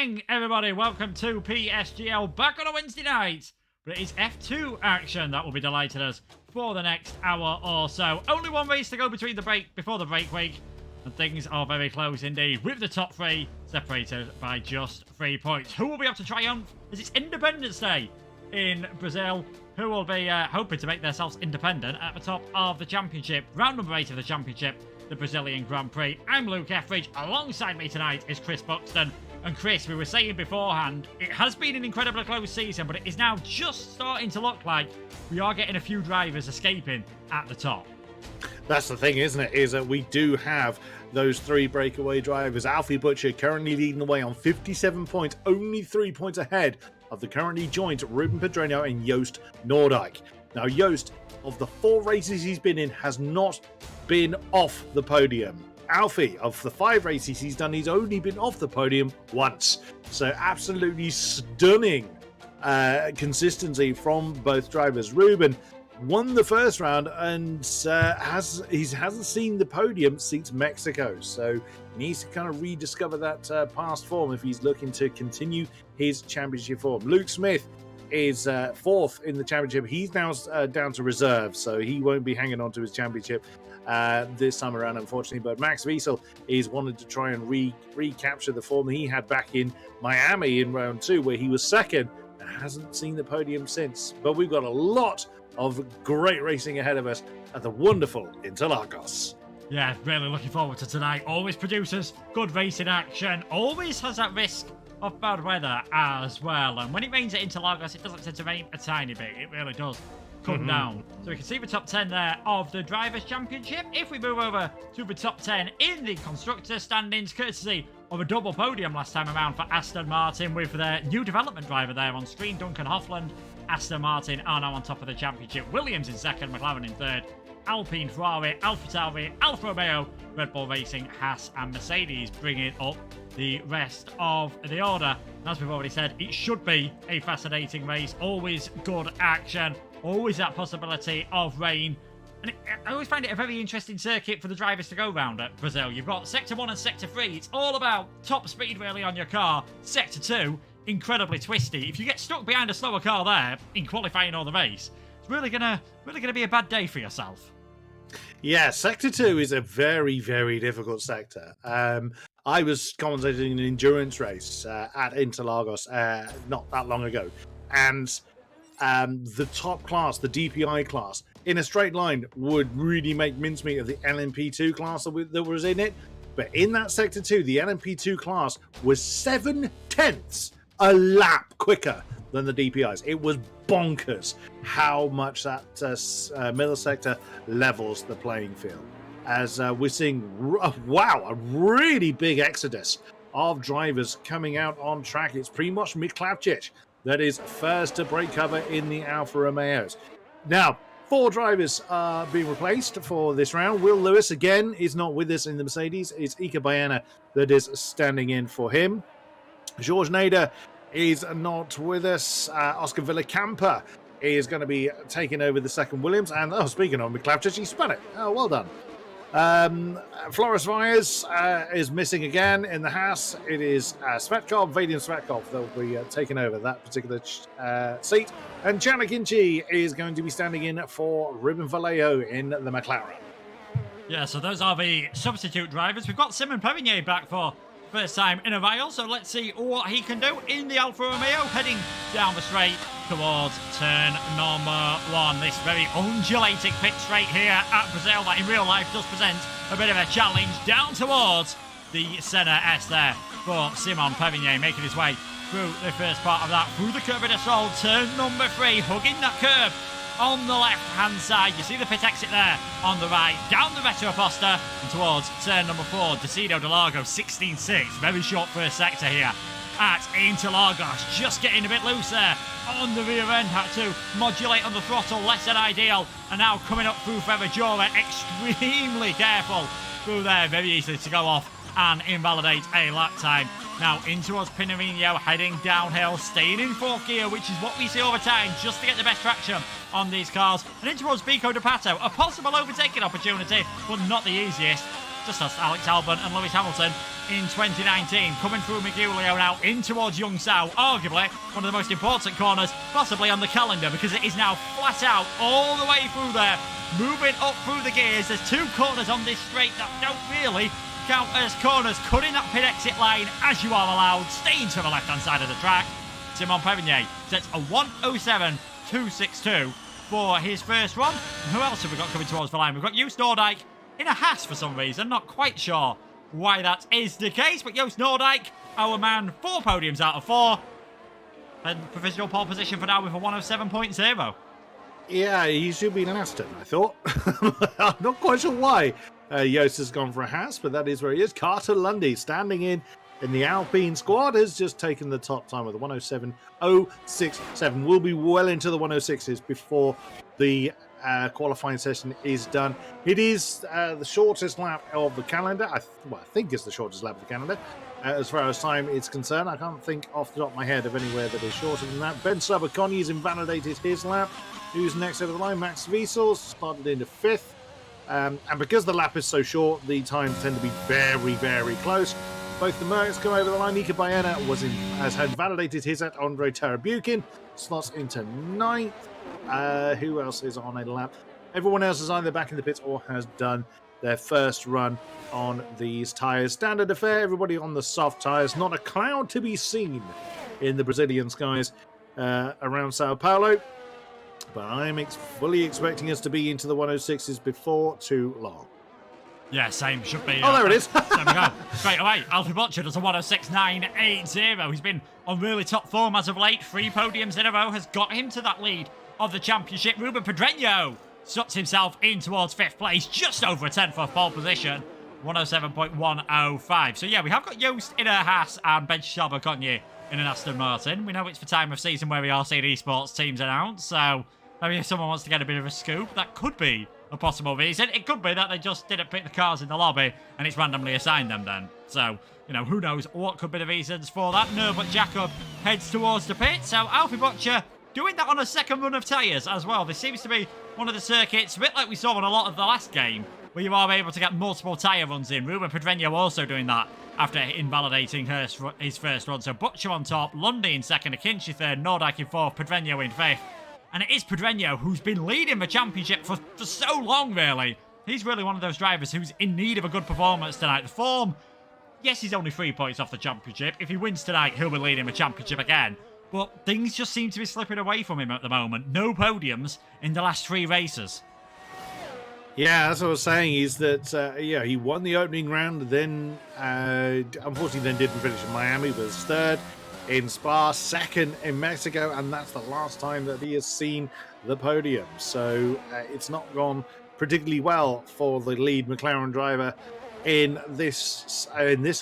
morning, everybody. Welcome to PSGL back on a Wednesday night. But it is F2 action that will be delighting us for the next hour or so. Only one race to go before the break week. And things are very close indeed, with the top three separated by just 3 points. Who will be able to triumph as it's Independence Day in Brazil? Who will be hoping to make themselves independent at the top of the championship? Round number 8 of the championship, the Brazilian Grand Prix. I'm Luke Etheridge. Alongside me tonight is Chris Buxton. And Chris, we were saying beforehand, it has been an incredibly close season, but it is now just starting to look like we are getting a few drivers escaping at the top. That's the thing, isn't it? Is that we do have those 3 breakaway drivers. Alfie Butcher currently leading the way on 57 points, only 3 points ahead of the currently joint Ruben Pedreño and Joost Noordijk. Now, Joost, of the 4 races he's been in, has not been off the podium. Alfie, of the 5 races he's done, he's only been off the podium once. So absolutely stunning consistency from both drivers. Ruben won the first round and hasn't seen the podium since Mexico. So he needs to kind of rediscover that past form if he's looking to continue his championship form. Luke Smith is 4th in the championship. He's now down to reserve, so he won't be hanging on to his championship this time around, unfortunately. But Max Wiesel is wanted to try and recapture the form he had back in Miami in round 2, where he was 2nd and hasn't seen the podium since. But we've got a lot of great racing ahead of us at the wonderful Interlagos. Yeah, really looking forward to tonight. Always produces good racing action. Always has that risk of bad weather as well. And when it rains at Interlagos, it doesn't tend to rain a tiny bit. It really does come down. So we can see the top 10 there of the Drivers' Championship. If we move over to the top 10 in the Constructors' standings, courtesy of a double podium last time around for Aston Martin, with their new development driver there on screen, Duncan Hoffland. Aston Martin are now on top of the championship. Williams in 2nd, McLaren in 3rd. Alpine, Ferrari, AlphaTauri, Alfa Romeo, Red Bull Racing, Haas and Mercedes bringing up the rest of the order. And as we've already said, it should be a fascinating race. Always good action. Always that possibility of rain. And I always find it a very interesting circuit for the drivers to go round at Brazil. You've got Sector 1 and Sector 3. It's all about top speed really on your car. Sector 2, incredibly twisty. If you get stuck behind a slower car there in qualifying or the race, it's really gonna be a bad day for yourself. Yeah, Sector 2 is a very, very difficult sector. I was commentating an endurance race at Interlagos not that long ago, and the top class, the DPI class, in a straight line would really make mincemeat of the LMP2 class that was in it. But in that Sector 2, the LMP2 class was 7/10 a lap quicker than the DPIs. It was bonkers how much that middle sector levels the playing field. As we're seeing, a really big exodus of drivers coming out on track. It's Primož Miklavčič that is first to break cover in the Alfa Romeos. Now, 4 drivers are being replaced for this round. Will Lewis, again, is not with us in the Mercedes. It's Ika Baena that is standing in for him. George Nader is not with us. Oscar Villacampa is going to be taking over the 2nd Williams. And, speaking of Miklavčič, he spun it. Oh, well done. Floris Vyers is missing again in the Haas. It is Svetkov, Vadim Svetkov, that will be taking over that particular seat. And Janik Inchi is going to be standing in for Ruben Vallejo in the McLaren. Yeah, so those are the substitute drivers. We've got Simon Perigny back for first time in a while, so let's see what he can do in the Alfa Romeo, heading down the straight towards turn number 1. This very undulating pit straight here at Brazil that in real life does present a bit of a challenge down towards the Senna S there for Simon Perigny, making his way through the first part of that, through the curve of the Sol, turn number 3, hugging that curve on the left-hand side. You see the pit exit there on the right, down the Retroposta and towards turn number 4, Decido de Largo, 16.6. Very short first sector here at Interlagos. Just getting a bit loose there on the rear end. Had to modulate on the throttle, less than ideal. And now coming up through Ferraggiore, extremely careful through there. Very easy to go off and invalidate a lap time. Now in towards Pinarino, heading downhill, staying in 4th gear, which is what we see over time, just to get the best traction on these cars. And in towards Vico de Pato, a possible overtaking opportunity, but not the easiest. Just as Alex Albon and Lewis Hamilton in 2019. Coming through Miguelio now in towards Young Sao, arguably one of the most important corners possibly on the calendar, because it is now flat out all the way through there, moving up through the gears. There's 2 corners on this straight that don't really count as corners. Cutting that pit exit line as you are allowed, staying to the left-hand side of the track. Simon Perigny sets a 1:07.262 for his first run. And who else have we got coming towards the line? We've got Joost Noordijk in a Haas for some reason. Not quite sure why that is the case, but Joost Noordijk, our man, 4 podiums out of 4. And provisional pole position for now with a 1:07.0. Yeah, he should be an Aston, I thought. I'm not quite sure why Joost has gone for a Haas, but that is where he is. Carter Lundy standing in the Alpine squad has just taken the top time with a 1:07.067. We'll be well into the 1:06s before the qualifying session is done. It is the shortest lap of the calendar. I think it's the shortest lap of the calendar. As far as time is concerned, I can't think off the top of my head of anywhere that is shorter than that. Ben Sabaconi has invalidated his lap. Who's next over the line? Max Wiesel started into 5th. And because the lap is so short, the times tend to be very, very close. Both the Mercs come over the line. Nika Baena has invalidated his at Andre Tarabukin. Slots into 9th. Who else is on a lap? Everyone else is either back in the pits or has done their first run on these tyres. Standard affair, everybody on the soft tyres. Not a cloud to be seen in the Brazilian skies around Sao Paulo. But I'm fully expecting us to be into the 1:06s before too long. Yeah, same. Should be. Oh, there it is. There we go. Straight away. Alfie Butcher does a 1:06.980. He's been on really top form as of late. 3 podiums in a row has got him to that lead of the championship. Ruben Pedreño sucks himself in towards 5th place, just over a 10th for pole position. 1:07.105. So yeah, we have got Joost in a Haas and Ben Sabaconi in an Aston Martin. We know it's the time of season where we are seeing esports teams announced, so maybe if someone wants to get a bit of a scoop, that could be a possible reason. It could be that they just didn't pick the cars in the lobby and it's randomly assigned them then. So, you know, who knows what could be the reasons for that. No, but Jacob heads towards the pit. So Alfie Butcher doing that on a second run of tyres as well. This seems to be one of the circuits, a bit like we saw on a lot of the last game, where you are able to get multiple tyre runs in. Ruben Pedreño also doing that after invalidating his first run. So Butcher on top, Lundy in second, Akinci third, Noordijk in 4th, Pedreño in 5th. And it is Pedreño who's been leading the championship for so long, really. He's really one of those drivers who's in need of a good performance tonight. The form, yes, he's only 3 points off the championship. If he wins tonight, he'll be leading the championship again. But things just seem to be slipping away from him at the moment. No podiums in the last 3 races. Yeah, that's what I was saying, is that, he won the opening round, then, unfortunately, then didn't finish in Miami, was 3rd in Spa, 2nd in Mexico, and that's the last time that he has seen the podium. So it's not gone particularly well for the lead McLaren driver in this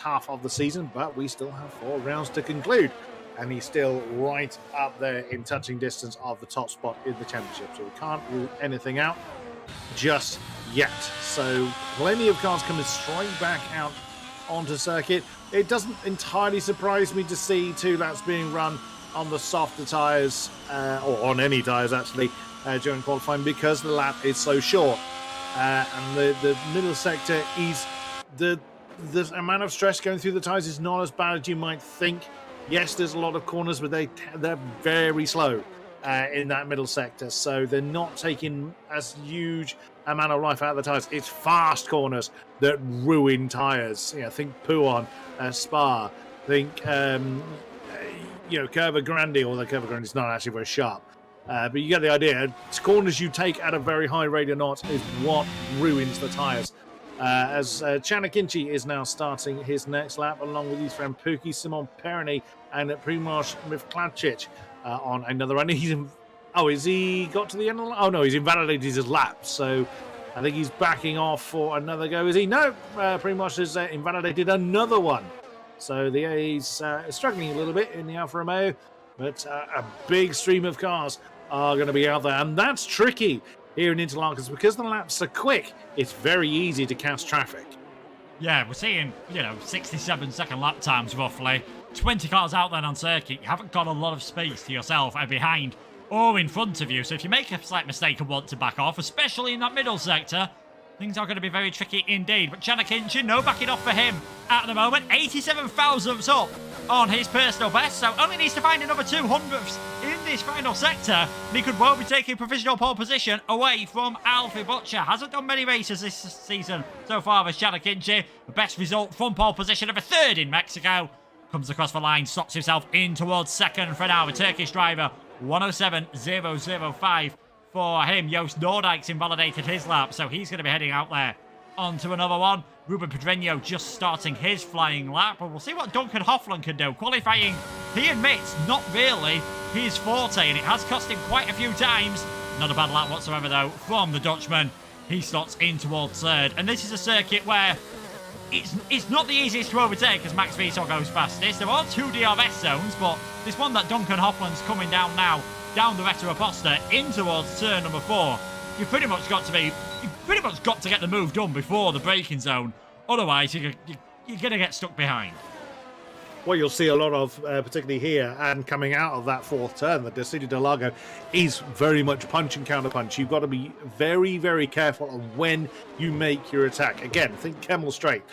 half of the season, but we still have 4 rounds to conclude. And he's still right up there in touching distance of the top spot in the championship. So we can't rule anything out just yet. So plenty of cars coming straight back out onto circuit. It doesn't entirely surprise me to see 2 laps being run on the softer tyres, or on any tyres actually, during qualifying, because the lap is so short. And the middle sector is, the amount of stress going through the tyres is not as bad as you might think. Yes, there's a lot of corners, but they're very slow in that middle sector, so they're not taking as huge amount of life out of the tyres. It's fast corners that ruin tyres. Think Pouon, Spa, think Curva Grande, although Curva Grande is not actually very sharp. But you get the idea. Corners you take at a very high rate or not is what ruins the tyres. As Chanakinchi is now starting his next lap, along with his friend Puki, Simon Perny, and Primoz Mivklacic on another run. Has he got to the end of the lap? Oh no, he's invalidated his lap, so I think he's backing off for another go. Is he? No, Primoz has invalidated another one. So the A's struggling a little bit in the Alfa Romeo, but a big stream of cars are going to be out there, and that's tricky here in Interlagos because the laps are quick. It's very easy to catch traffic. Yeah, we're seeing 67-second lap times roughly. 20 cars out there on circuit. You haven't got a lot of space to yourself and behind or in front of you. So if you make a slight mistake and want to back off, especially in that middle sector, things are going to be very tricky indeed. But Chanakinchi, no backing off for him at the moment. 87 thousandths up on his personal best, so only needs to find another 200ths in this final sector, and he could well be taking provisional pole position away from Alfie Butcher. Hasn't done many races this season so far as Chanakinchi. The best result from pole position of a third in Mexico. Comes across the line, slots himself in towards second for now. A Turkish driver, 107.005 for him. Joost Noordijk's invalidated his lap, so he's going to be heading out there onto another one. Ruben Pedreño just starting his flying lap, but we'll see what Duncan Hofland can do. Qualifying, he admits, not really his forte, and it has cost him quite a few times. Not a bad lap whatsoever, though, from the Dutchman. He slots in towards third, and this is a circuit where it's not the easiest to overtake as Max Wiesel goes fastest. There are two DRS zones, but this one that Duncan Hofland's coming down now, down the Retta Aposta, in towards turn number 4. You've pretty much got to get the move done before the braking zone. Otherwise, you're going to get stuck behind. What you'll see a lot of, particularly here and coming out of that fourth turn, the Decidio del Lago, is very much punch and counter punch. You've got to be very, very careful of when you make your attack. Again, think Kemmel Straight.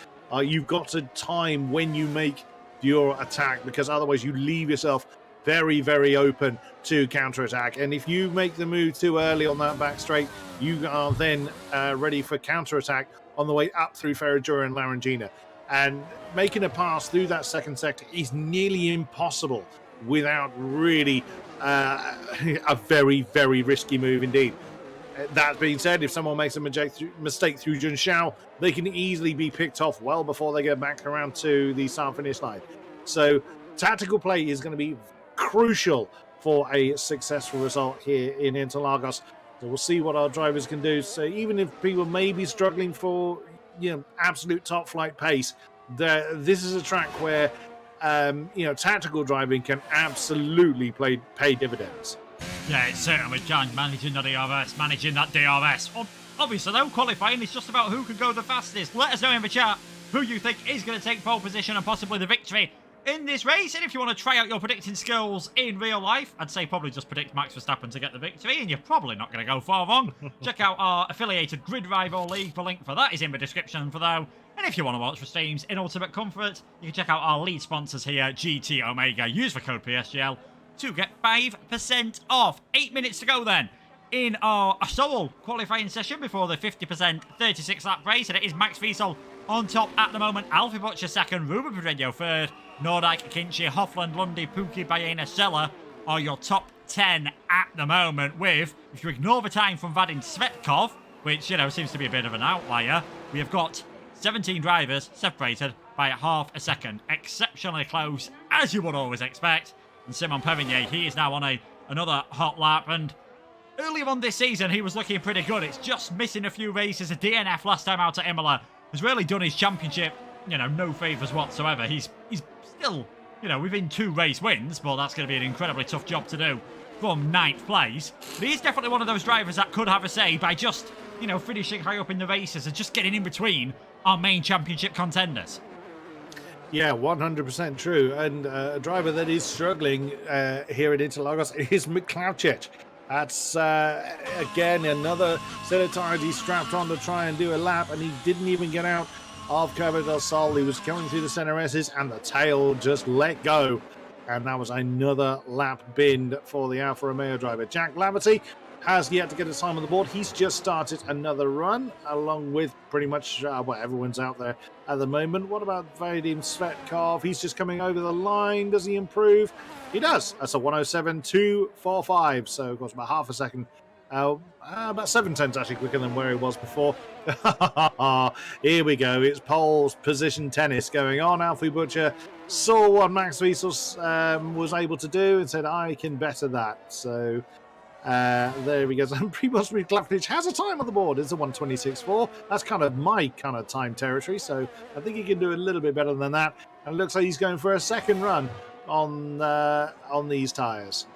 You've got to time when you make your attack, because otherwise you leave yourself very, very open to counter-attack. And if you make the move too early on that back straight, you are then ready for counter-attack on the way up through Ferradura and Larangina. And making a pass through that second sector is nearly impossible without really a very, very risky move indeed. That being said, if someone makes a mistake through Junshao, they can easily be picked off well before they get back around to the start-finish line. So tactical play is going to be crucial for a successful result here in Interlagos. So we'll see what our drivers can do. So even if people may be struggling for absolute top flight pace, this is a track where tactical driving can absolutely pay dividends. Yeah, it certainly can. Managing the DRS, managing that DRS. Obviously, though, qualifying is just about who can go the fastest. Let us know in the chat who you think is going to take pole position and possibly the victory in this race. And if you want to try out your predicting skills in real life, I'd say probably just predict Max Verstappen to get the victory, and you're probably not going to go far wrong. Check out our affiliated Grid Rival League. The link for that is in the description for now. And if you want to watch the streams in ultimate comfort, you can check out our lead sponsors here, GT Omega. Use the code PSGL to get 5% off. 8 minutes to go then in our sole qualifying session before the 50% 36-lap race, and it is Max Wiesel on top at the moment. Alfie Butcher second, Ruben Pedreño third, Noordijk, Akinci, Hofland, Lundy, Pookie, Baena, Sella are your top 10 at the moment, with, if you ignore the time from Vadim Svetkov, which, seems to be a bit of an outlier, we have got 17 drivers separated by half a second. Exceptionally close, as you would always expect. And Simon Perigny, he is now on another hot lap, and earlier on this season, he was looking pretty good. It's just missing a few races. A DNF last time out at Imola has really done his championship, no favours whatsoever. He's still, within 2 race wins, but that's going to be an incredibly tough job to do from 9th place. But he's definitely one of those drivers that could have a say by just, finishing high up in the races and just getting in between our main championship contenders. Yeah, 100% true. And a driver that is struggling here at Interlagos is McClouchich. That's, again, another set of tires he strapped on to try and do a lap, and he didn't even get out of Curva del Sol. He was going through the center S's, and the tail just let go. And that was another lap binned for the Alfa Romeo driver. Jack Laverty has yet to get a time on the board. He's just started another run, along with pretty much everyone's out there at the moment. What about Vadim Svetkov? He's just coming over the line. Does he improve? He does. That's a 107.245. So, of course, about half a second. About 7 tenths actually quicker than where he was before. Here we go. It's pole position tennis going on. Alfie Butcher saw what Max Wiesel was able to do and said, I can better that. So there he goes. And Primoz Roglic has a time on the board. It's a 126.4. That's kind of my kind of time territory. So I think he can do a little bit better than that. And it looks like he's going for a second run on these tyres.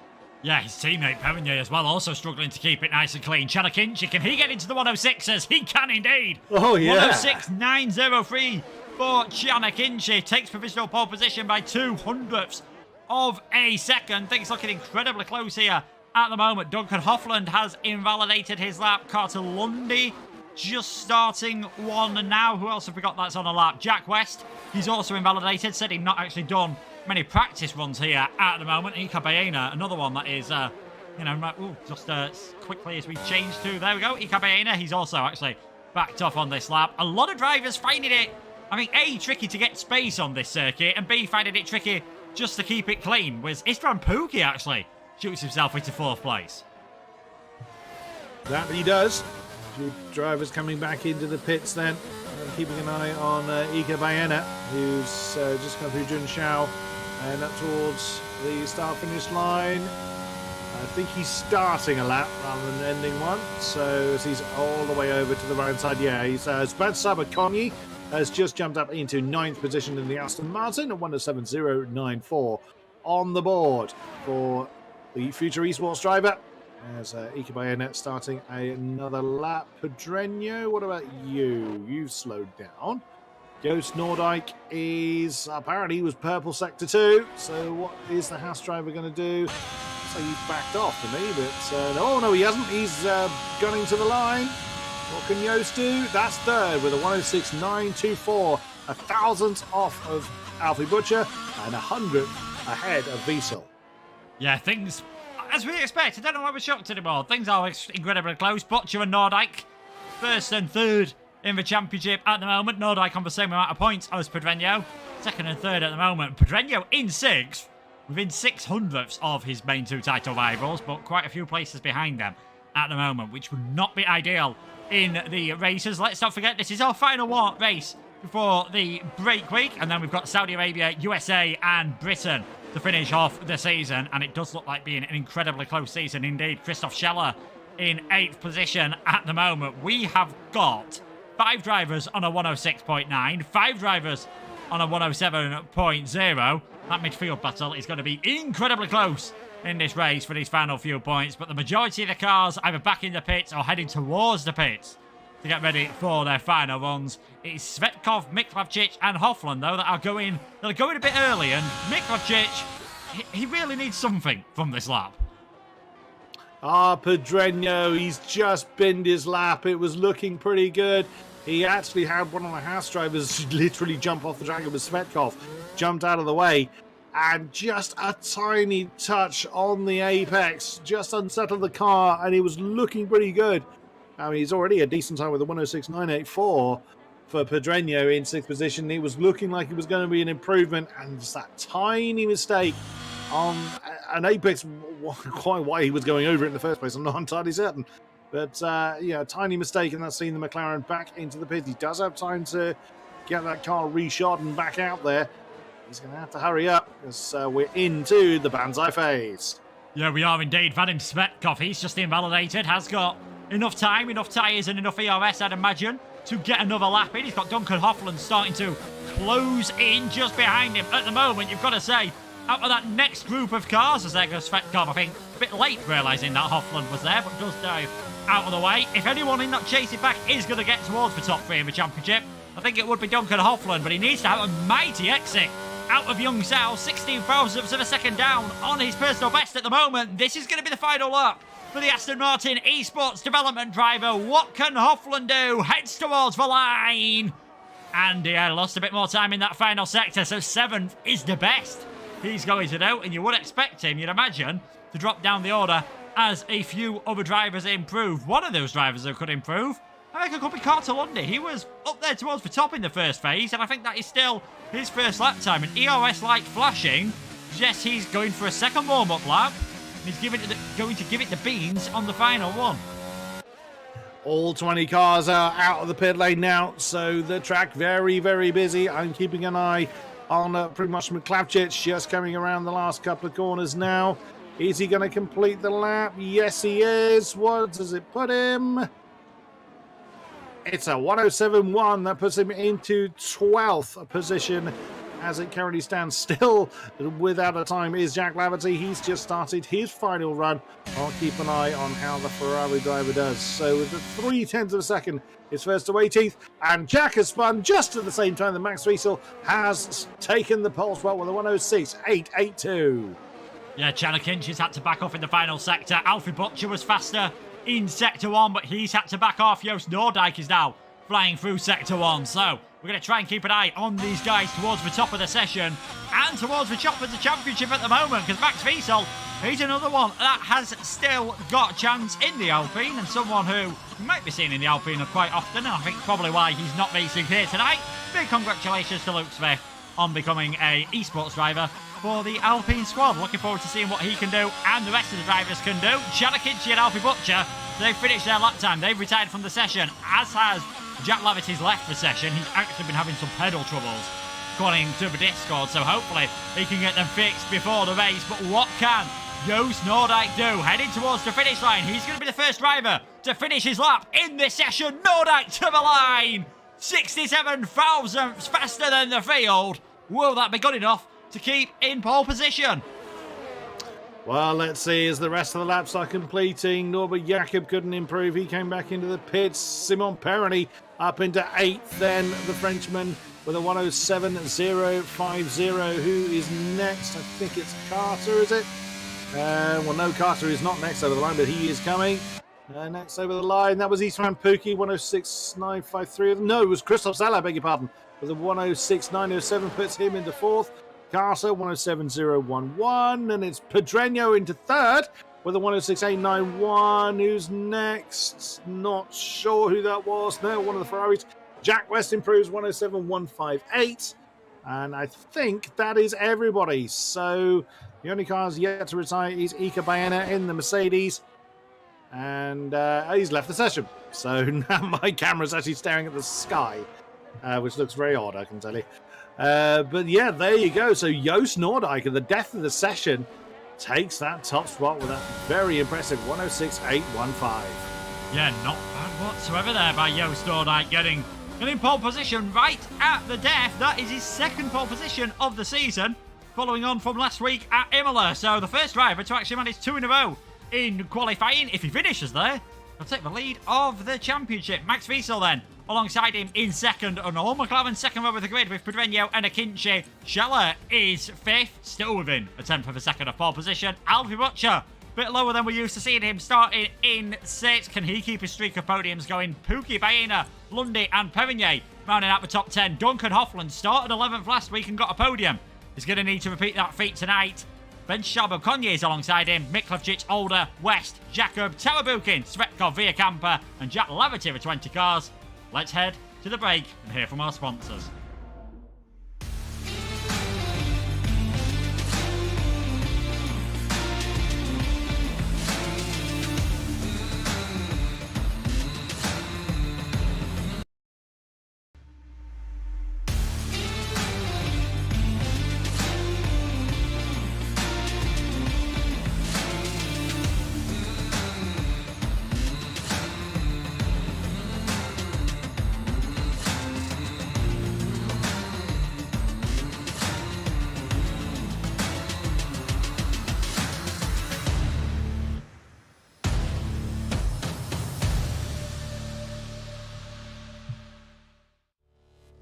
Yeah, his teammate Perigny as well, also struggling to keep it nice and clean. Chanakinchi, can he get into the 106s? He can indeed. Oh, yeah. 106.903 for Chanakinchi. Takes provisional pole position by 200ths of a second. Things looking incredibly close here at the moment. Duncan Hofland has invalidated his lap. Carter Lundy just starting one now. Who else have we got that's on a lap? Jack West. He's also invalidated. Said he'd not actually done many practice runs here at the moment. Ika Baena, another one that is, just quickly as we change to, there we go, Ika Baena, he's also actually backed off on this lap. A lot of drivers finding it, I mean, A, tricky to get space on this circuit, and B, finding it tricky just to keep it clean. Was Istvan Pukki actually shoots himself into 4th place. That he does. Two drivers coming back into the pits then. Keeping an eye on Ika Baena, who's just gone through Jun Shao and up towards the start-finish line. I think he's starting a lap rather than ending one. So as he's all the way over to the right side, yeah, he's Spad Sabakonyi has just jumped up into 9th position in the Aston Martin at 107.094 on the board for the future esports driver. As Ika Baena starting another lap. Pedreño, what about you? You've slowed down. Ghost Nordyke is apparently he was purple sector 2. So what is the Haas driver going to do? So he's backed off to me, but no, he hasn't. He's gunning to the line. What can Yost do? That's 3rd with a 106.924, a thousandth off of Alfie Butcher and 100th ahead of Wiesel. Yeah, things as we expect. I don't know why we're shocked anymore. Things are incredibly close. Butcher and Nordyke, 1st and 3rd in the championship at the moment. Nordyke on the same amount of points as Pedreño. 2nd and 3rd at the moment. Pedreño in 6th, within 600ths of his main 2 title rivals, but quite a few places behind them at the moment, which would not be ideal in the races. Let's not forget, this is our final race before the break week, and then we've got Saudi Arabia, USA, and Britain to finish off the season, and it does look like being an incredibly close season indeed. Christoph Scheller in 8th position at the moment. We have got 5 drivers on a 106.9, 5 drivers on a 107.0. That midfield battle is going to be incredibly close in this race for these final few points, but the majority of the cars either back in the pits or heading towards the pits to get ready for their final runs. It's Svetkov, Miklavčič and Hofland, though, that are going a bit early, and Miklavčič, he really needs something from this lap. Pedreño, he's just binned his lap. It was looking pretty good. He actually had one of the Haas drivers literally jump off the track. It was Svetkov, jumped out of the way, and just a tiny touch on the apex just unsettled the car, and it was looking pretty good. I mean, he's already a decent time with a 106.984 for Pedreño in 6th position. It was looking like it was going to be an improvement, and just that tiny mistake on an apex, quite why he was going over it in the first place, I'm not entirely certain. But, yeah, a tiny mistake, and that's seen the McLaren back into the pit. He does have time to get that car reshot and back out there. He's going to have to hurry up, because we're into the Banzai phase. Yeah, we are indeed. Vadim Svetkov, he's just invalidated, has got enough time, enough tyres and enough ERS, I'd imagine, to get another lap in. He's got Duncan Hofland starting to close in just behind him. At the moment, you've got to say, out of that next group of cars, as there goes Svetkov, I think, a bit late realising that Hofland was there, but does dive out of the way. If anyone in that chasing back is going to get towards the top 3 in the championship, I think it would be Duncan Hofland, but he needs to have a mighty exit out of Young Sao, 16 thousandths of a second down on his personal best at the moment. This is going to be the final lap for the Aston Martin Esports development driver. What can Hofland do? Heads towards the line. And he lost a bit more time in that final sector, so 7th is the best he's going to do. And you would expect him, you'd imagine, to drop down the order as a few other drivers improve. One of those drivers who could improve, I think it could be Cartolondi. He was up there towards the top in the first phase, and I think that is still his first lap time. And ERS light flashing suggests he's going for a second warm-up lap. He's going to give it the beans on the final one. All 20 cars are out of the pit lane now, so the track very, very busy. I'm keeping an eye on pretty much Miklavčič, just coming around the last couple of corners now. Is he going to complete the lap? Yes, he is. What does it put him? It's a 107.1 that puts him into 12th position as it currently stands. Still without a time is Jack Laverty. He's just started his final run. I'll keep an eye on how the Ferrari driver does. So with the 0.3 of a second, it's first to 18th, and Jack has spun just at the same time that Max Wiesel has taken the pole spot with a 106.882. Yeah, Chanakinch has had to back off in the final sector. Alfie Butcher was faster in Sector 1, but he's had to back off. Joost Noordijk is now flying through Sector 1. So we're going to try and keep an eye on these guys towards the top of the session and towards the top of the championship at the moment, because Max Wiesel, he's another one that has still got a chance in the Alpine, and someone who might be seen in the Alpine quite often, and I think probably why he's not racing here tonight. Big congratulations to Luke Smith on becoming a esports driver for the Alpine squad. Looking forward to seeing what he can do and the rest of the drivers can do. Janakinci and Alfie Butcher, they've finished their lap time. They've retired from the session, as has Jack Levity's left the session. He's actually been having some pedal troubles, according to the Discord, so hopefully he can get them fixed before the race. But what can Joost Noordijk do? Heading towards the finish line. He's going to be the first driver to finish his lap in this session. Noordijk to the line. 67 thousandths faster than the field. Will that be good enough to keep in pole position? Well, let's see as the rest of the laps are completing. Norbert Jacob couldn't improve. He came back into the pits. Simon Perroni up into 8th. Then the Frenchman with a 107.050. Who is next? I think it's Carter, is it? Well, no, Carter is not next over the line, but he is coming. Next over the line, that was Eastman Pookie, 106.953. No, it was Christoph Zala, beg your pardon, with a 106.907, puts him into 4th. Carter, 107.011, and it's Pedreño into 3rd with a 106.891. Who's next? Not sure who that was. No, one of the Ferraris. Jack West improves, 107.158. And I think that is everybody. So the only cars yet to retire is Ika Baena in the Mercedes. And he's left the session. So now my camera's actually staring at the sky, which looks very odd, I can tell you. But yeah, there you go. So Joost Noordijk, at the death of the session, takes that top spot with a very impressive 106.815. Yeah, not bad whatsoever there by Joost Noordijk, getting in pole position right at the death. That is his second pole position of the season, following on from last week at Imola. So the first driver to actually manage 2 in a row in qualifying, if he finishes there, he'll take the lead of the championship. Max Wiesel then, alongside him in second, and all McLaren second row of the grid with Pedreño and Akinci. Scheller is 5th, still within a 10th of a second of pole position. Alfie Butcher, a bit lower than we're used to seeing him, starting in 6th. Can he keep his streak of podiums going? Pookie, Baena, Lundy and Perrigny rounding out the top 10. Duncan Hoffland started 11th last week and got a podium. He's going to need to repeat that feat tonight. Ben Charbon-Connier is alongside him. Miklavčić, Older, West, Jacob, Tarabukin, Svetkov, Villakampa and Jack Levity with 20 cars. Let's head to the break and hear from our sponsors.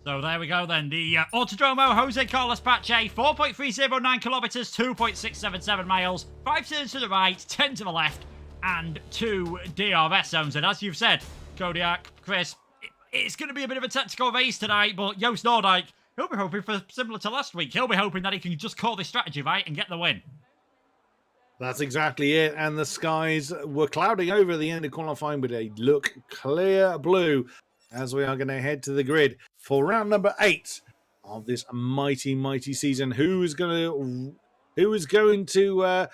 So there we go then. The Autodromo Jose Carlos Pache, 4.309 kilometers, 2.677 miles, 5 turns to the right, 10 to the left, and 2 DRS zones. And as you've said, Kodiak, Chris, it's going to be a bit of a tactical race tonight, but Joost Noordijk, he'll be hoping for similar to last week. He'll be hoping that he can just call this strategy right and get the win. That's exactly it. And the skies were clouding over the end of qualifying, but they look clear blue as we are going to head to the grid for round number 8 of this mighty, mighty season. Who is going to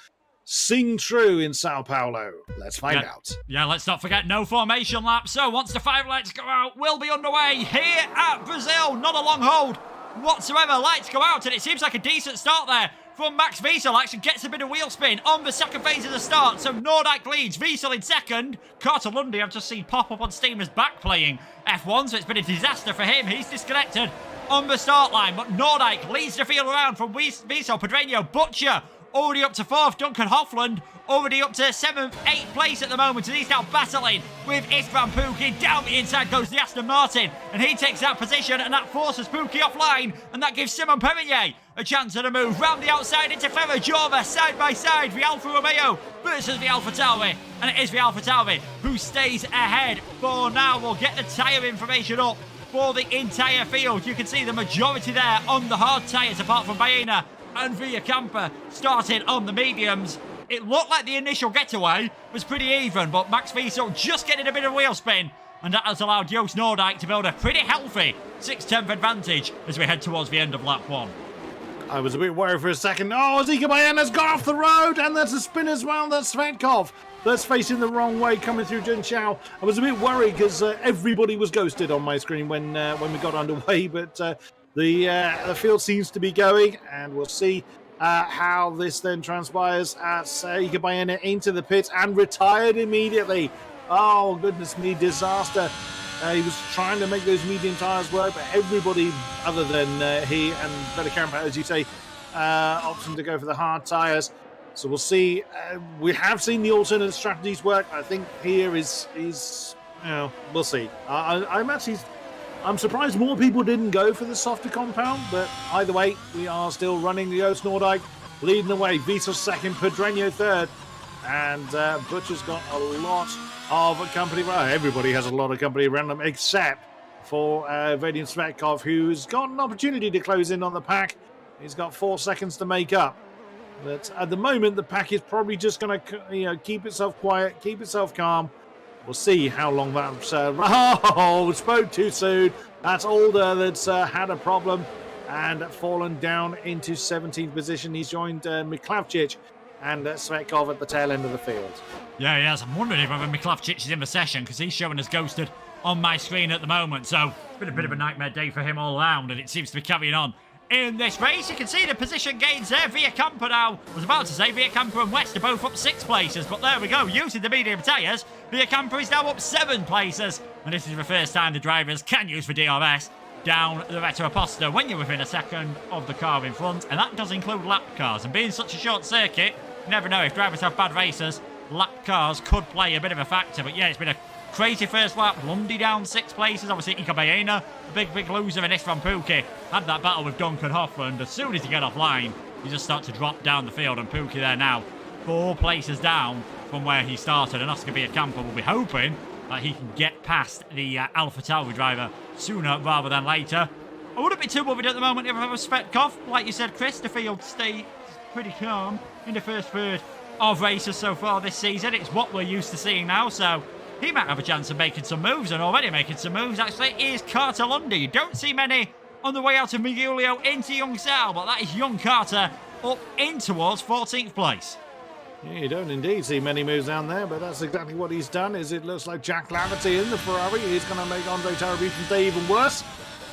sing true in Sao Paulo? Let's find out. Yeah, let's not forget no formation lap. So once the 5 lights go out, we'll be underway here at Brazil. Not a long hold whatsoever. Lights go out, and it seems like a decent start there from Max Wiesel. Actually gets a bit of wheel spin on the second phase of the start. So Noordijk leads, Wiesel in second. Carter Lundy, I've just seen pop up on Steam as back playing F1, so it's been a disaster for him. He's disconnected on the start line, but Noordijk leads the field around from Wiesel, Pedreño, Butcher already up to 4th. Duncan Hoffland already up to 7th, 8th place at the moment, and he's now battling with Istvan Pukki. Down the inside goes the Aston Martin, and he takes that position, and that forces Pukki offline, and that gives Simon Perrinier a chance at a move round the outside into Ferraggiova, side by side, the Alfa Romeo versus the Alfa Tauri, and it is the Alfa Tauri who stays ahead for now. We'll get the tyre information up for the entire field. You can see the majority there on the hard tyres, apart from Baena and Villacampa started on the mediums. It looked like the initial getaway was pretty even, but Max Wiesel just getting a bit of wheel spin, and that has allowed Joost Noordijk to build a pretty healthy 6/10 advantage as we head towards the end of lap 1. I was a bit worried for a second. Oh, Zika Baena's gone off the road, and there's a spin as well. That's Svetkov. That's facing the wrong way, coming through Junxiao. I was a bit worried because everybody was ghosted on my screen when we got underway, but the field seems to be going, and we'll see how this then transpires as Zika Baena into the pit and retired immediately. Oh, goodness me, disaster. He was trying to make those medium tyres work, but everybody other than he and Villacampa, as you say, opting to go for the hard tyres. So we'll see. We have seen the alternate strategies work. I think here is we'll see. I'm surprised more people didn't go for the softer compound, but either way, we are still running. Joost Noordijk leading the way. Wiesel second, Pedreño third, and Butcher's got a lot of company. Well, everybody has a lot of company around them except for Vadim Svetkov, who's got an opportunity to close in on the pack. He's got 4 seconds to make up. But at the moment, the pack is probably just going to, keep itself quiet, keep itself calm. We'll see how long that's... spoke too soon. That's Alder that's had a problem and fallen down into 17th position. He's joined Miklavčić and Svetkov at the tail end of the field. Yeah, he has. I'm wondering if Miklavčić is in the session because he's showing us ghosted on my screen at the moment. So it's been a bit of a nightmare day for him all round, and it seems to be carrying on in this race. You can see the position gains there. Villacampa now, I was about to say Villacampa and West are both up 6 places, but there we go. Using the medium tyres, Villacampa is now up 7 places, and this is the first time the drivers can use the DRS down the Retro Aposta when you're within a second of the car in front, and that does include lap cars. And being such a short circuit, you never know, if drivers have bad races, lap cars could play a bit of a factor. But yeah, it's been a crazy first lap. Lundy down 6 places. Obviously, Ika Baena, a big loser, and Istvan Pukki had that battle with Duncan Hoffland. As soon as you get offline, you just start to drop down the field, and Pukki there now 4 places down from where he started, and Oscar Villacampa will be hoping that he can get past the Alfa Tauri driver sooner rather than later. I wouldn't be too worried at the moment if I was Svetkov. Like you said, Chris, the field stays pretty calm in the first third of races so far this season. It's what we're used to seeing now, so he might have a chance of making some moves, and already making some moves, actually, is Carter Lundy. You don't see many on the way out of Miguelio into Youngsal, but that is young Carter up in towards 14th place. Yeah, you don't indeed see many moves down there, but that's exactly what he's done. Is it looks like Jack Laverty in the Ferrari. He's going to make Andre Tarabutin's day even worse.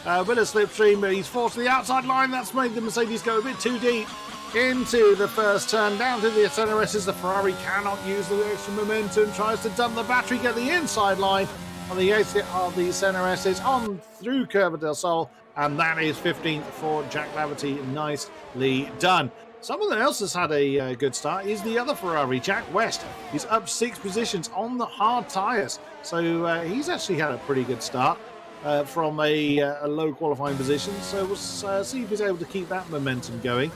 With a slipstream, but he's forced to the outside line. That's made the Mercedes go a bit too deep into the first turn, down to the SNRSs. The Ferrari cannot use the extra momentum, tries to dump the battery, get the inside line on the exit of the SNRSs on through Curva del Sol, and that is 15th for Jack Laverty. Nicely done. Someone else has had a good start is the other Ferrari, Jack West. He's up 6 positions on the hard tyres, so he's actually had a pretty good start from a low qualifying position. So we'll see if he's able to keep that momentum going.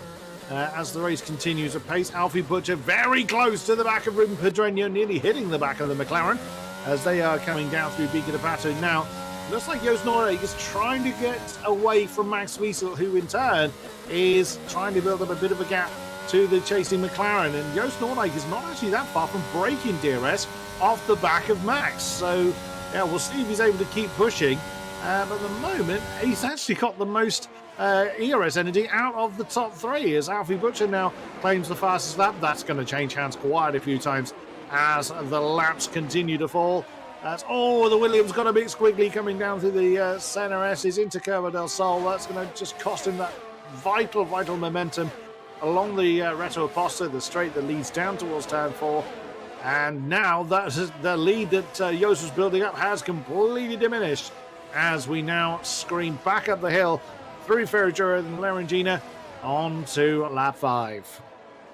As the race continues at pace, Alfie Butcher very close to the back of Ruben Pedreño, nearly hitting the back of the McLaren as they are coming down through Bica de Pato. Now, looks like Joost Noordijk is trying to get away from Max Wiesel, who in turn is trying to build up a bit of a gap to the chasing McLaren. And Joost Noordijk is not actually that far from breaking DRS off the back of Max. So, yeah, we'll see if he's able to keep pushing. But at the moment, he's actually got the most ERS energy out of the top 3, as Alfie Butcher now claims the fastest lap. That's going to change hands quite a few times as the laps continue to fall. The Williams got a bit squiggly coming down through the SNRSs into Curva del Sol. That's going to just cost him that vital momentum along the Retro Aposta, the straight that leads down towards turn 4. And now the lead that Joost was building up has completely diminished as we now scream back up the hill through Ferraggiura and Larangina on to lap 5.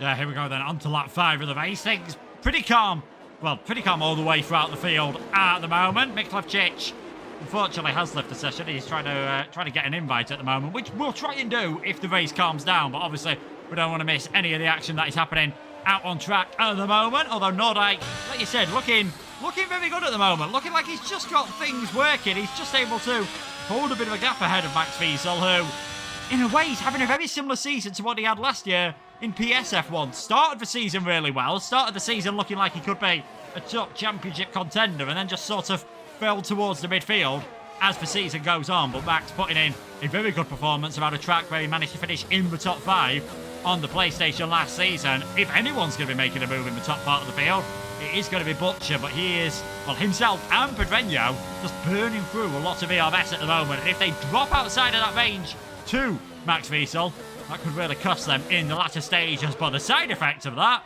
Yeah, here we go then, on to lap 5 of the race. Things pretty calm. Well, pretty calm all the way throughout the field at the moment. Miklavčić, unfortunately, has left the session. He's trying to get an invite at the moment, which we'll try and do if the race calms down. But obviously, we don't want to miss any of the action that is happening out on track at the moment. Although Nordyke, like you said, looking very good at the moment. Looking like he's just got things working. He's just able to hold a bit of a gap ahead of Max Wiesel, who, in a way, is having a very similar season to what he had last year in PSF1. Started the season really well. Started the season looking like he could be a top championship contender, and then just sort of fell towards the midfield as the season goes on. But Max putting in a very good performance around a track where he managed to finish in the top 5 on the PlayStation last season. If anyone's going to be making a move in the top part of the field, it is going to be Butcher, but he is, well, himself and Pedreño just burning through a lot of ERS at the moment. And if they drop outside of that range to Max Wiesel, that could really cost them in the latter stages. But the side effect of that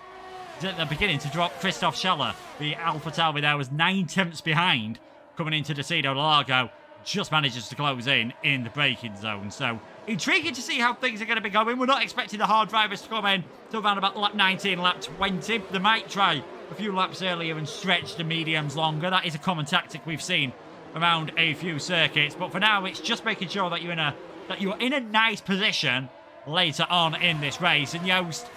is that they're beginning to drop Christoph Scheller. The Alpha Tauri there was 9 tenths behind coming into Decido del Lago. Just manages to close in the braking zone. So intriguing to see how things are going to be going. We're not expecting the hard drivers to come in till around about lap 19, lap 20. They might try a few laps earlier and stretch the mediums longer. That is a common tactic we've seen around a few circuits. But for now, it's just making sure that you're in a nice position later on in this race. And Joost,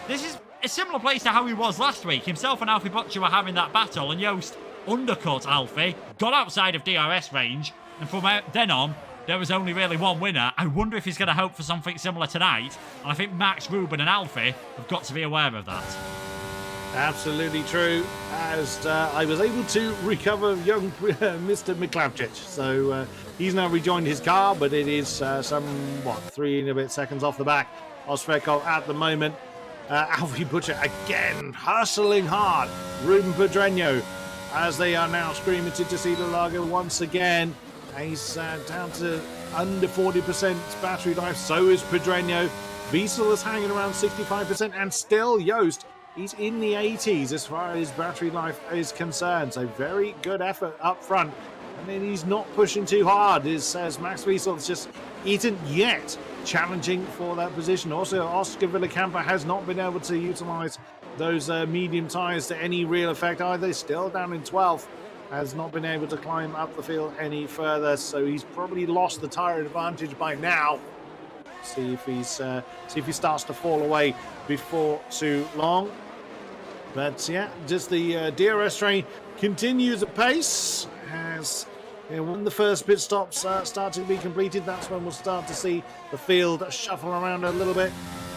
this is a similar place to how he was last week. Himself and Alfie Butcher were having that battle, and Joost undercut Alfie, got outside of DRS range, and from then on, there was only really one winner. I wonder if he's going to hope for something similar tonight. And I think Max, Ruben and Alfie have got to be aware of that. Absolutely true, as I was able to recover young Mr. Miklavčić. So he's now rejoined his car, but it is 3 and a bit seconds off the back of Svetko at the moment. Alfie Butcher again hustling hard. Ruben Pedreño, as they are now screaming to Decido Lago once again. He's down to under 40% battery life. So is Pedreño. Wiesel is hanging around 65%, and still Joost, he's in the 80s as far as battery life is concerned. So very good effort up front. And then he's not pushing too hard. As Max Wiesel just isn't yet challenging for that position. Also, Oscar Villacampa has not been able to utilise those medium tyres to any real effect either. Still down in 12th. Has not been able to climb up the field any further. So he's probably lost the tyre advantage by now. See if he starts to fall away before too long. But yeah, just the DRS train continues apace. As when the first pit stops start to be completed, that's when we'll start to see the field shuffle around a little bit.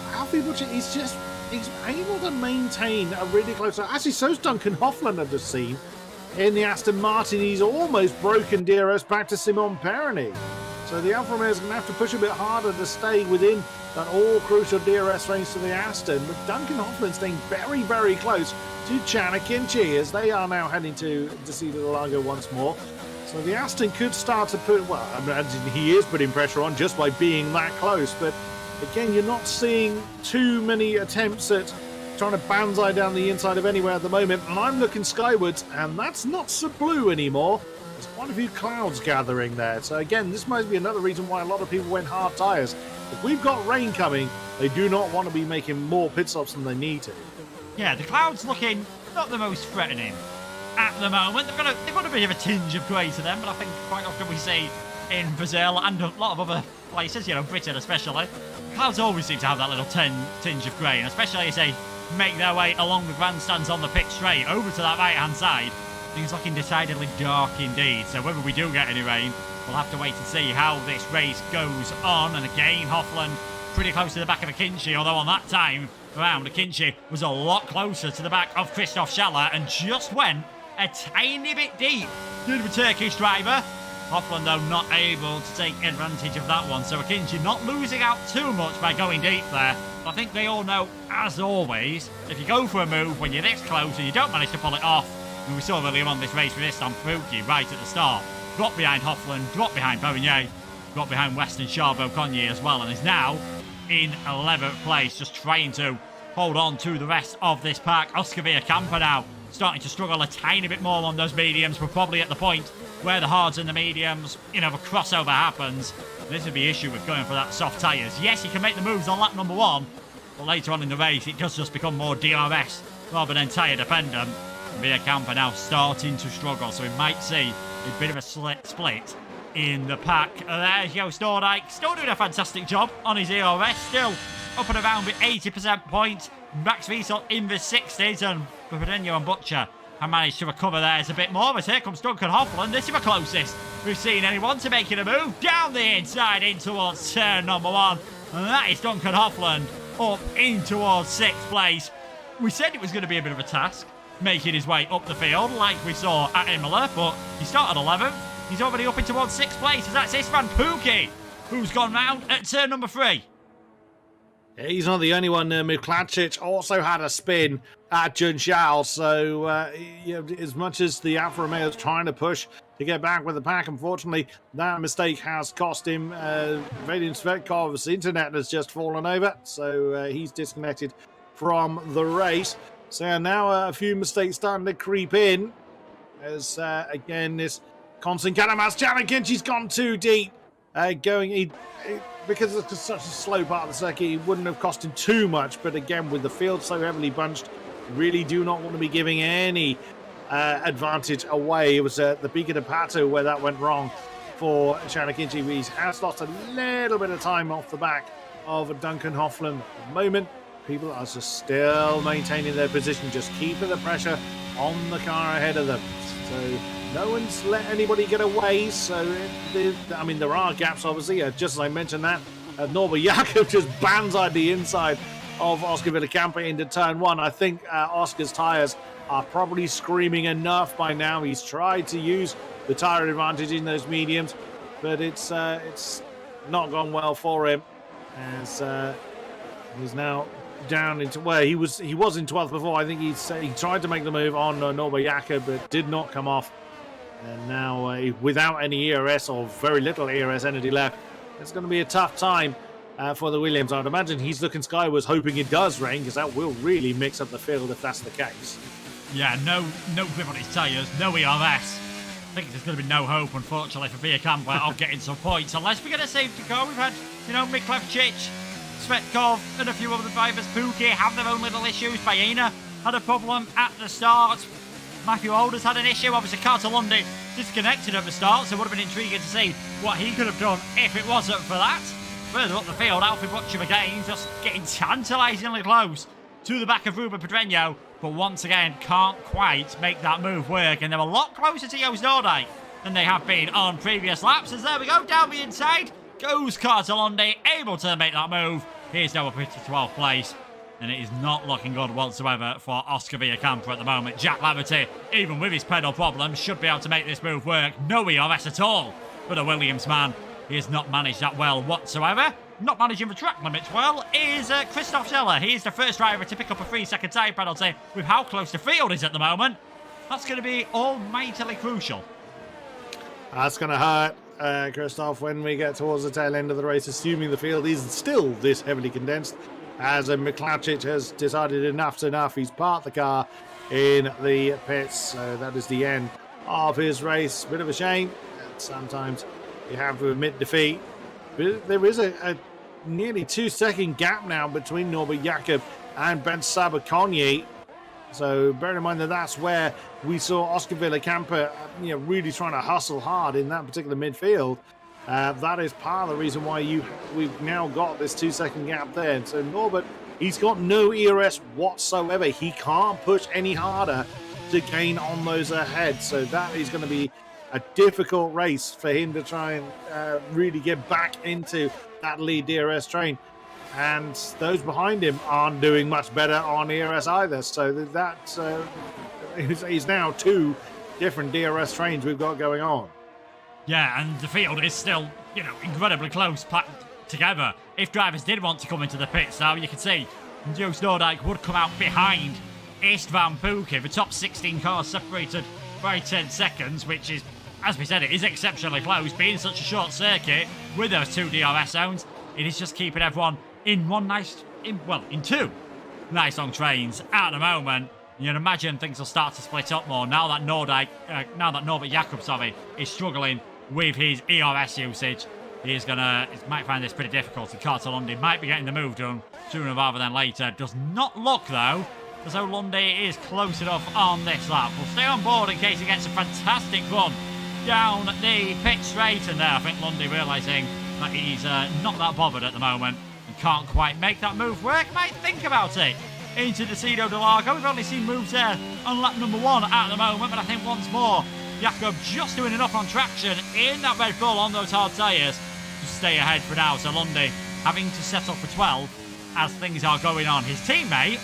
Alfie Butcher he's able to maintain a really close. Actually, so's Duncan Hoffland, I've just seen in the Aston Martin. He's almost broken DRS back to Simon Perroni. So the Alfa Romeo is going to have to push a bit harder to stay within that all-crucial DRS range to the Aston. But Duncan Hoffman staying very, very close to Chana Kinchi as they are now heading to Decido del Lago once more. So the Aston could start to put, well, I mean, he is putting pressure on just by being that close. But again, you're not seeing too many attempts at trying to banzai down the inside of anywhere at the moment. And I'm looking skywards, and that's not so blue anymore. There's quite a few clouds gathering there. So again, this might be another reason why a lot of people went hard tyres. If we've got rain coming, they do not want to be making more pit stops than they need to. Yeah, the clouds looking not the most threatening at the moment. They've got a bit of a tinge of grey to them, but I think quite often we see in Brazil and a lot of other places, Britain especially, clouds always seem to have that little tinge of grey, and especially as they make their way along the grandstands on the pit straight over to that right-hand side, things looking decidedly dark indeed. So whether we do get any rain, we'll have to wait and see how this race goes on. And again, Hoffland pretty close to the back of Akinci, although on that time around, Akinci was a lot closer to the back of Christoph Scheller and just went a tiny bit deep to the Turkish driver. Hoffland, though, not able to take advantage of that one. So Akinci not losing out too much by going deep there. I think they all know, as always, if you go for a move when you're this close and you don't manage to pull it off, and we saw earlier on this race with Istan Faruqi right at the start, got behind Hoffland, got behind Perroni, got behind Weston Charbot-Cognier as well, and is now in 11th place, just trying to hold on to the rest of this pack. Oscar Villacampa now starting to struggle a tiny bit more on those mediums. We're probably at the point where the hards and the mediums, the crossover happens. This is the issue with going for that soft tyres. Yes, you can make the moves on lap number 1, But later on in the race, it does just become more DRS rather than tyre dependent. Via Camper now starting to struggle, so we might see a bit of a split in the pack. There's Joost Noordijk, still doing a fantastic job on his ERS, still up and around with 80% points. Max Wiesel in the 60s, and Podium and Butcher have managed to recover theirs a bit more. As here comes Duncan Hoffland. This is the closest we've seen anyone to making a move down the inside in towards turn number 1. And that is Duncan Hoffland up in towards 6th place. We said it was going to be a bit of a task making his way up the field like we saw at Imola, but he started 11th. He's already up in towards 6th place, as that's Istvan Pukki, who's gone round at turn number 3. Yeah, he's not the only one. Miklacic also had a spin at Junshal, so as much as the Alfa Romeo is trying to push to get back with the pack, unfortunately, that mistake has cost him. Vadim Svetkov's internet has just fallen over, so he's disconnected from the race. So now a few mistakes starting to creep in, as again this constant Kanamas challenge. He's gone too deep, because it's such a slow part of the circuit, it wouldn't have cost him too much. But again, with the field so heavily bunched, really do not want to be giving any advantage away. It was the Pico de Pato where that went wrong for Chanakinchi. He has lost a little bit of time off the back of Duncan Hoffland at the moment. People are just still maintaining their position, just keeping the pressure on the car ahead of them. So no one's let anybody get away. So, I mean, there are gaps, obviously. Just as I mentioned that, Norbert Jakob just banzaied the inside of Oscar Villacampa into turn 1. I think Oscar's tyres are probably screaming enough by now. He's tried to use the tyre advantage in those mediums, but it's not gone well for him, as he's now down into where he was in 12th before. I think he tried to make the move on Norbert Jakob, but did not come off. And now without any ERS or very little ERS energy left, it's going to be a tough time for the Williams. I'd imagine he's looking skywards, hoping it does rain, because that will really mix up the field if that's the case. Yeah, no grip on his tyres, no ERS. I think there's going to be no hope, unfortunately, for Via Camper of getting some points, unless we get a safety car. We've had, Miklevcic, Svetkov, and a few other drivers. Pukki have their own little issues. Baena had a problem at the start. Matthew Alder's had an issue. Obviously, Cartolundi disconnected at the start, so it would have been intriguing to see what he could have done if it wasn't for that. Further up the field, Alfie Butcher again, just getting tantalisingly close to the back of Ruben Pedreño, but once again can't quite make that move work, and they're a lot closer to Joost Noordijk than they have been on previous laps. As there we go, down the inside goes Cartolundi, able to make that move. He's now up into 12th place, and it is not looking good whatsoever for Oscar Villacampa at the moment. Jack Laverty, even with his pedal problems, should be able to make this move work. No ERS at all for the Williams man. He has not managed that well whatsoever. Not managing the track limits well is Christoph Zeller. He is the first driver to pick up a 3-second tyre penalty. With how close the field is at the moment, that's going to be almightily crucial. That's going to hurt, Christoph, when we get towards the tail end of the race, assuming the field is still this heavily condensed, as Miklacic has decided enough's enough. He's parked the car in the pits, so that is the end of his race. Bit of a shame. Sometimes you have to admit defeat. But there is a nearly 2-second gap now between Norbert Jakob and Ben Sabakonyi. So bear in mind that that's where we saw Oscar Villacampa, really trying to hustle hard in that particular midfield. That is part of the reason why we've now got this 2-second gap there. And so Norbert, he's got no ERS whatsoever. He can't push any harder to gain on those ahead. So that is going to be a difficult race for him to try and really get back into that lead DRS train. And those behind him aren't doing much better on ERS either. So that is now 2 different DRS trains we've got going on. Yeah, and the field is still, incredibly close, packed together. If drivers did want to come into the pits now, you can see Joost Noordijk would come out behind Istvan Pukki. The top 16 cars separated by 10 seconds, which is, as we said, it is exceptionally close. Being such a short circuit with those 2 DRS zones, it is just keeping everyone in in 2 nice long trains at the moment. You'd imagine things will start to split up more now that Norbert Jakob, is struggling with his ERS usage. He might find this pretty difficult. Carter-Lundy might be getting the move done sooner rather than later. Does not look, though, as though Lundy is close enough on this lap. We'll stay on board in case he gets a fantastic run down the pit straight. And there, I think Lundy realising that he's not that bothered at the moment and can't quite make that move work. Might think about it into Decido del Lago. We've only seen moves there on lap number 1 at the moment, but I think once more, Jakob just doing enough on traction in that Red Bull on those hard tyres to stay ahead for now. So Lundy having to settle for 12 as things are going on. His teammate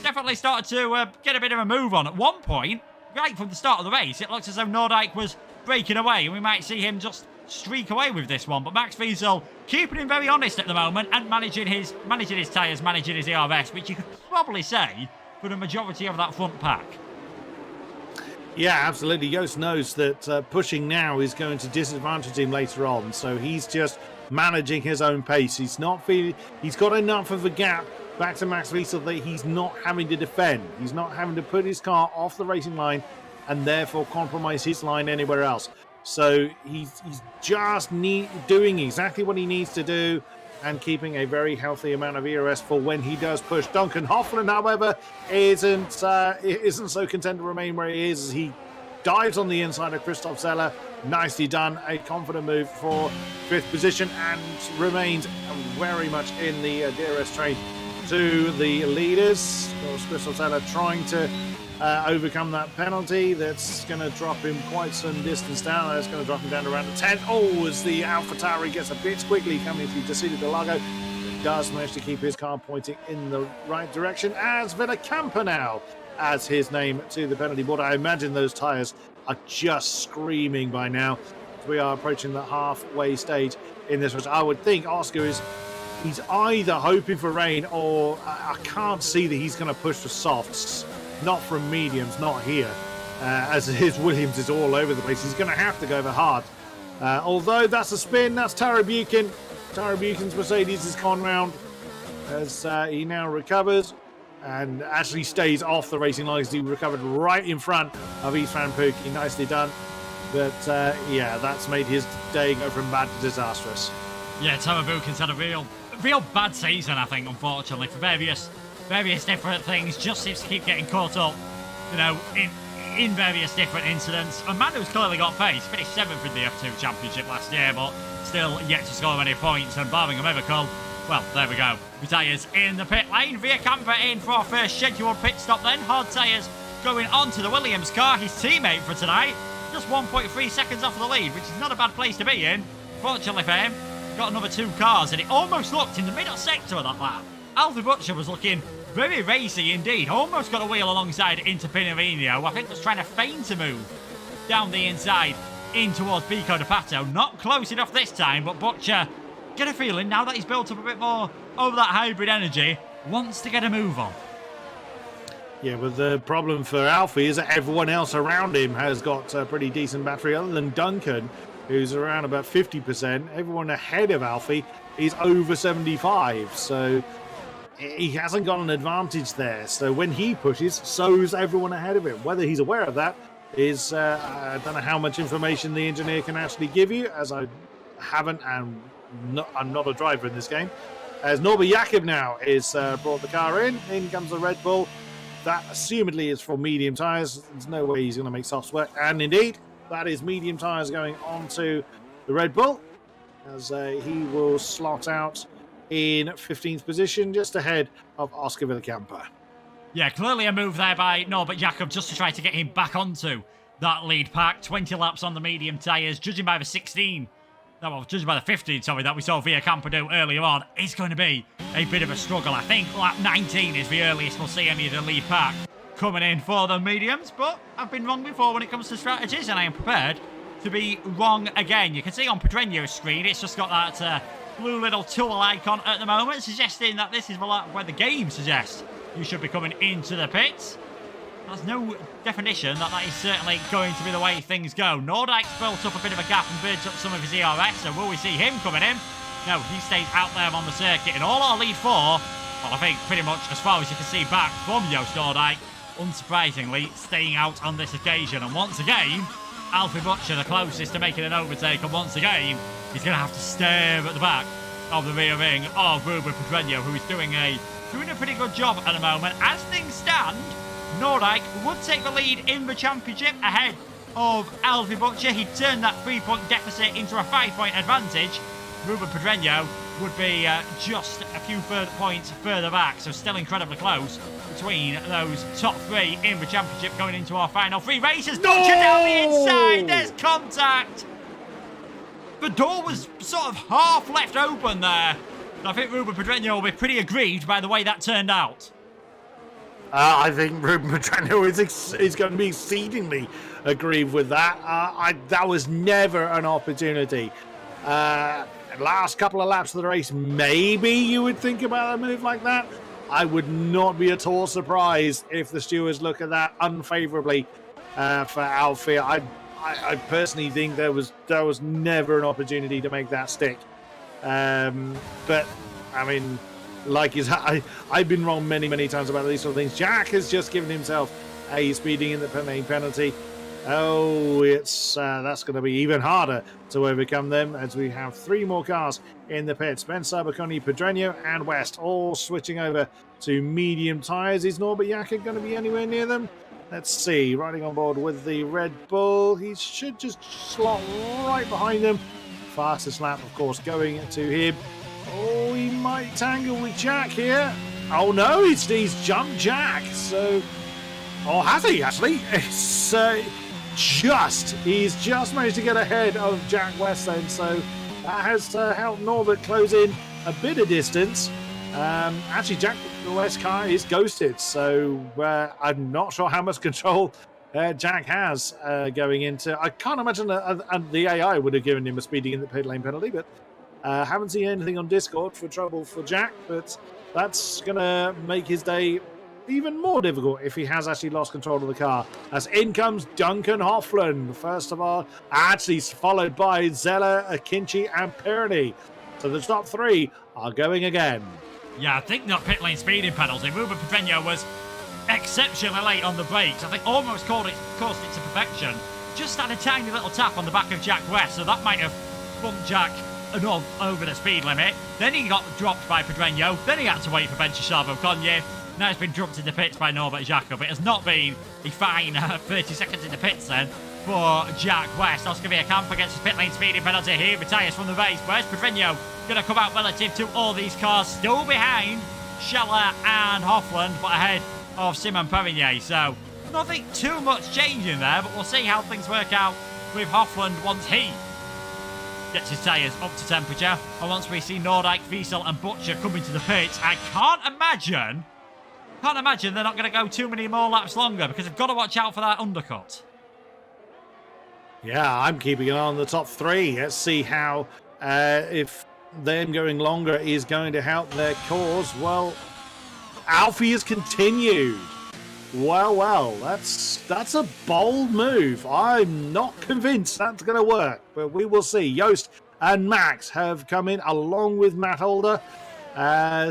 definitely started to get a bit of a move on. At one point, right from the start of the race, it looks as though Nordyke was breaking away, and we might see him just streak away with this one. But Max Wiesel keeping him very honest at the moment and managing his tyres, managing his ERS, which you could probably say for the majority of that front pack. Yeah, absolutely. Joost knows that pushing now is going to disadvantage him later on, so he's just managing his own pace. He's not feeling. He's got enough of a gap back to Max Wiesel that he's not having to defend. He's not having to put his car off the racing line and therefore compromise his line anywhere else. So he's just doing exactly what he needs to do and keeping a very healthy amount of ERS for when he does push. Duncan Hoffman, however, isn't so content to remain where he is as he dives on the inside of Christoph Zeller. Nicely done. A confident move for 5th position and remains very much in the DRS train to the leaders. Of course, Christoph Zeller trying to overcome that penalty. That's going to drop him quite some distance down. That's going to drop him down to around the 10. Oh, as the AlphaTauri gets a bit quickly coming through Decido del Lago. He does manage to keep his car pointing in the right direction as Villacampa now adds his name to the penalty board. I imagine those tyres are just screaming by now. We are approaching the halfway stage in this race. I would think Oscar he's either hoping for rain or I can't see that he's going to push for softs. Not from mediums, not here. As his Williams is all over the place. He's going to have to go for hard. Although that's a spin, that's Tara Buchan. Tara Buchan's Mercedes has gone round as he now recovers and actually stays off the racing line as he recovered right in front of Istvan Pukki. Nicely done. But yeah, that's made his day go from bad to disastrous. Yeah, Tara Buchan's had a real bad season, I think, unfortunately, for various different things. Just seems to keep getting caught up, in various different incidents. Amanda's clearly got pace. Finished 7th in the F2 Championship last year, but still yet to score any points. And Birmingham Evercall, well, there we go. Tyres in the pit lane. Villacampa in for our first scheduled pit stop then. Hard tyres going on to the Williams car. His teammate for tonight, just 1.3 seconds off the lead, which is not a bad place to be in. Fortunately for him, got another 2 cars, and it almost looked in the middle sector of that lap. Alfie Butcher was looking very racy indeed. Almost got a wheel alongside into Pinerino. I think was trying to feint a move down the inside in towards Pico de Pato. Not close enough this time, but Butcher, get a feeling now that he's built up a bit more over that hybrid energy, wants to get a move on. Yeah, but the problem for Alfie is that everyone else around him has got a pretty decent battery, other than Duncan, who's around about 50%. Everyone ahead of Alfie is over 75, so he hasn't got an advantage there. So when he pushes, so's everyone ahead of him. Whether he's aware of that is, I don't know how much information the engineer can actually give you, as I haven't, and I'm not a driver in this game. As Norbert Jakob now is brought the car in comes the Red Bull. That assumedly is for medium tyres. There's no way he's going to make softs work. And indeed, that is medium tyres going onto the Red Bull, as he will slot out in 15th position, just ahead of Oscar Villacampa. Yeah, clearly a move there by Norbert Jakob just to try to get him back onto that lead pack. 20 laps on the medium tyres, judging by the 15, that we saw Villacampa do earlier on, is going to be a bit of a struggle. I think lap 19 is the earliest we'll see any of the lead pack coming in for the mediums, but I've been wrong before when it comes to strategies, and I am prepared to be wrong again. You can see on Pedreño's screen, it's just got that blue little tool icon at the moment, suggesting that this is where the game suggests you should be coming into the pits. There's no definition that is certainly going to be the way things go. Nordyke's built up a bit of a gap and builds up some of his ERS, so will we see him coming in? No, he stays out there on the circuit, and all our lead 4, well, I think pretty much as far as you can see back from Joost Nordyke, unsurprisingly staying out on this occasion. And once again, Alfie Butcher the closest to making an overtake, and once again, he's going to have to stare at the back of the rear ring of Ruben Pedreño, who is doing a pretty good job at the moment. As things stand, Nordyke would take the lead in the championship ahead of Alfie Butcher. He'd turn that 3-point deficit into a 5-point advantage. Ruben Pedreño would be just a few points further back, so still incredibly close between those top three in the championship going into our final three races. Butcher down the inside, there's contact. The door was sort of half left open there. And I think Ruben Pedreño will be pretty aggrieved by the way that turned out. I think Ruben Pedreño is going to be exceedingly aggrieved with that. That was never an opportunity. Last couple of laps of the race, maybe you would think about a move like that. I would not be at all surprised if the stewards look at that unfavourably for Alfie. I personally think there was never an opportunity to make that stick. But I mean, I've been wrong many times about these sort of things. Jack has just given himself a speeding in the lane penalty. Oh, that's going to be even harder to overcome them, as we have three more cars in the pits. Spencer, Baconi, Pedreño and West all switching over to medium tyres. Is Norbert Jacker going to be anywhere near them? Let's see. Riding on board with the Red Bull. He should just slot right behind them. Fastest lap, of course, going to him. Oh, he might tangle with Jack here. Oh no, he's jumped Jack. So, or has he actually? He's just managed to get ahead of Jack West then. So that has helped Norbert close in a bit of distance. Actually, Jack West's car is ghosted, so I'm not sure how much control Jack has going into. I can't imagine the AI would have given him a speeding in the pit lane penalty, but haven't seen anything on Discord for trouble for Jack. But that's going to make his day even more difficult if he has actually lost control of the car. As in comes Duncan Hoffland, first of all, actually followed by Zeller, Akinci and Pirani. So the top three are going again. Yeah, I think that pit lane speeding penalty, Ruben Pedreño was exceptionally late on the brakes. I think almost caused it to perfection. Just had a tiny little tap on the back of Jack West, so that might have bumped Jack enough over the speed limit. Then he got dropped by Pedreño. Then he had to wait for Benchishavo Conye. Now it's been dropped in the pits by Norbert Jacob. It has not been a fine 30 seconds in the pits then for Jack West. Oscar Camp against his pit lane speeding penalty. He retires from the race. Where's Pedreño going to come out relative to all these cars? Still behind Scheller and Hoffland, but ahead of Simon Perigny. So nothing too much changing there, but we'll see how things work out with Hoffland once he gets his tyres up to temperature. And once we see Nordyke, Wiesel and Butcher coming to the pits, I can't imagine they're not going to go too many more laps longer, because they've got to watch out for that undercut. Yeah, I'm keeping an eye on the top three. Let's see how if them going longer is going to help their cause. Well, Alfie has continued. Well, that's a bold move. I'm not convinced that's going to work, but we will see. Joost and Max have come in along with Matt Holder.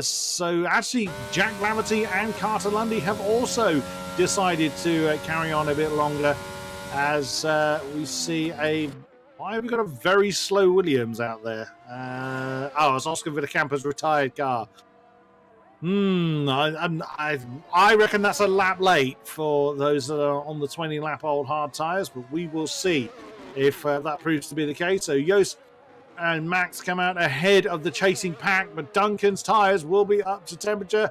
So actually, Jack Laverty and Carter Lundy have also decided to carry on a bit longer, as we see why have we got a very slow Williams out there? It's Oscar Villacamper's retired car. I reckon that's a lap late for those that are on the 20-lap-old hard tyres, but we will see if that proves to be the case. So Joost and Max come out ahead of the chasing pack, but Duncan's tyres will be up to temperature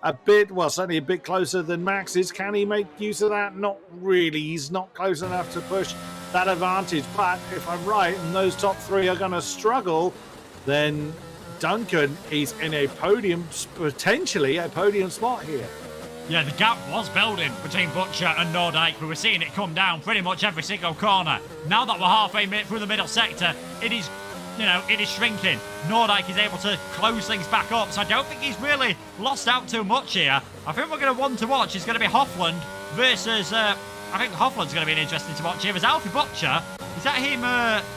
certainly a bit closer than Max's. Can he make use of that? Not really. He's not close enough to push that advantage. But if I'm right, and those top three are going to struggle, then Duncan is in potentially a podium spot here. Yeah, the gap was building between Butcher and Nordyke. We were seeing it come down pretty much every single corner. Now that we're halfway through the middle sector, it is shrinking. Nordyke is able to close things back up, so I don't think he's really lost out too much here. I think we're going to want to watch is going to be Hoffland versus... I think Hoffland's going to be an interesting to watch here. As Alfie Butcher, is that him?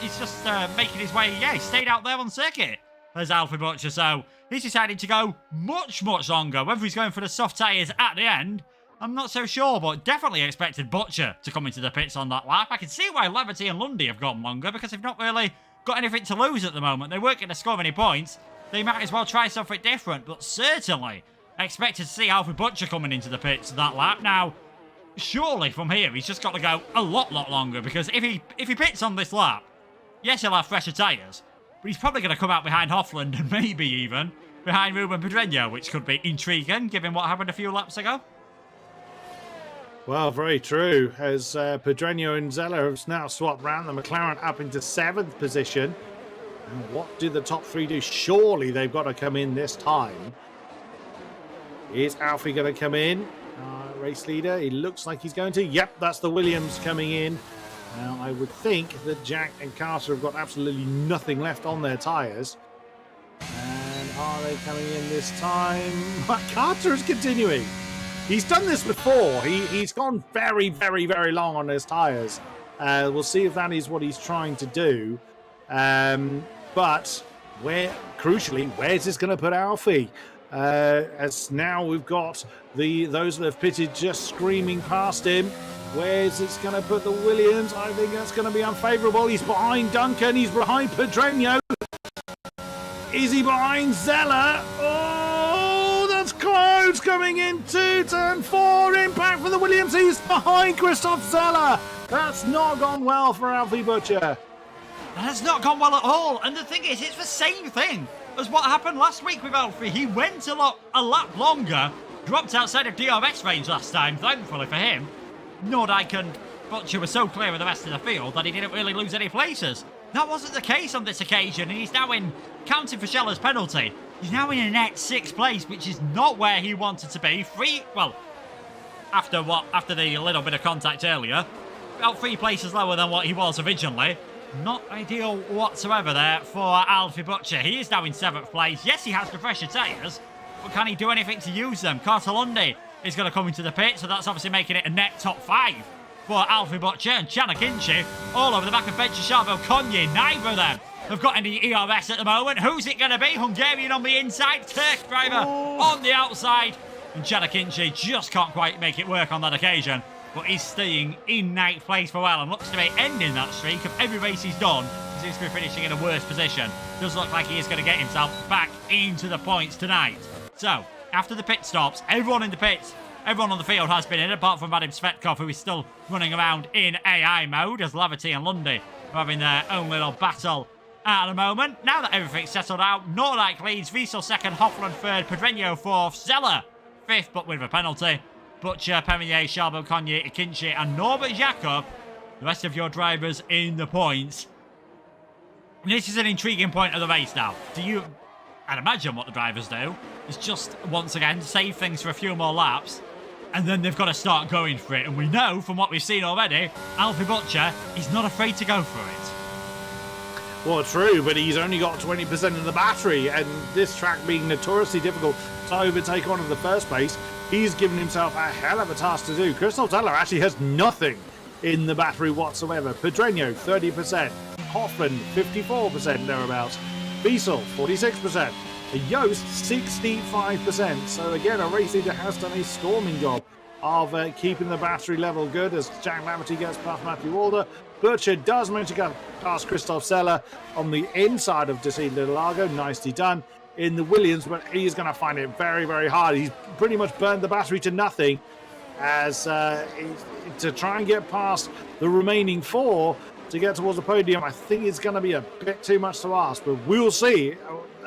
He's just making his way... Yeah, he stayed out there on circuit as Alfie Butcher, so he's decided to go much longer. Whether he's going for the soft tyres at the end, I'm not so sure, but definitely expected Butcher to come into the pits on that lap. I can see why Levity and Lundy have gone longer, because they've not really got anything to lose at the moment. They weren't going to score any points. They might as well try something different, but certainly expected to see Alfie Butcher coming into the pits that lap. Now, surely from here, he's just got to go a lot longer, because if he pits on this lap, yes, he'll have fresher tyres, but he's probably going to come out behind Hoffland and maybe even behind Ruben Pedreño, which could be intriguing, given what happened a few laps ago. Well, very true, as Pedreño and Zeller have now swapped round. The McLaren up into 7th position. And what do the top 3 do? Surely they've got to come in this time. Is Alfie going to come in? Race leader, he looks like he's going to. Yep, that's the Williams coming in. Now, I would think that Jack and Carter have got absolutely nothing left on their tyres. And are they coming in this time? Carter is continuing. He's done this before. He's gone very long on his tyres. We'll see if that is what he's trying to do. But crucially, where's this going to put Alfie? As now we've got those that have pitted just screaming past him. Where's it going to put the Williams? I think that's going to be unfavourable. He's behind Duncan. He's behind Pedreño. Is he behind Zeller? Oh, that's close. Coming into turn 4. Impact for the Williams. He's behind Christoph Zeller. That's not gone well for Alfie Butcher. That has not gone well at all. And the thing is, it's the same thing as what happened last week with Alfie. He went a lap longer, dropped outside of DRS range last time, thankfully for him. Nordyke and Butcher were so clear of the rest of the field that he didn't really lose any places. That wasn't the case on this occasion, and he's now counting for Scheller's penalty, he's now in a net 6th place, which is not where he wanted to be. After the little bit of contact earlier, about 3 places lower than what he was originally. Not ideal whatsoever there for Alfie Butcher. He is now in 7th place. Yes, he has the fresher tyres, but can he do anything to use them? Carter Lundy is going to come into the pit, so that's obviously making it a net top 5 for Alfie Butcher. And Chana Kinchi all over the back of bench of Charbel Konyi. Neither of them have got any ERS at the moment. Who's it going to be? Hungarian on the inside, Turk driver on the outside. And Chana Kinchi just can't quite make it work on that occasion, but he's staying in 9th place for well and looks to be ending that streak of every race he's done. He seems to be finishing in a worse position. Does look like he is going to get himself back into the points tonight. So, after the pit stops, everyone in the pits, everyone on the field has been in, apart from Vadim Svetkov, who is still running around in AI mode, as Levity and Lundy are having their own little battle at the moment. Now that everything's settled out, Nordyke leads, Wiesel 2nd, Hoffland 3rd, Pedreño 4th, Zeller 5th, but with a penalty. Butcher, Perrier, Charbel Konyi, Akinci, and Norbert Jakob. The rest of your drivers in the points. This is an intriguing point of the race now. I'd imagine what the drivers do is just, once again, save things for a few more laps, and then they've got to start going for it. And we know from what we've seen already, Alfie Butcher is not afraid to go for it. Well, true, but he's only got 20% of the battery, and this track being notoriously difficult to overtake on in the first place, he's given himself a hell of a task to do. Christoph Zeller actually has nothing in the battery whatsoever. Pedreño, 30%. Hoffman, 54% thereabouts. Wiesel, 46%. Yost, 65%. So again, a race leader has done a storming job of keeping the battery level good as Jack Laverty gets past Matthew Walder. Butcher does manage to get past Christoph Zeller on the inside of Desile Largo. Nicely done in the Williams, but he's going to find it very hard. He's pretty much burned the battery to nothing as to try and get past the remaining 4 to get towards the podium. I think it's going to be a bit too much to ask, but we'll see.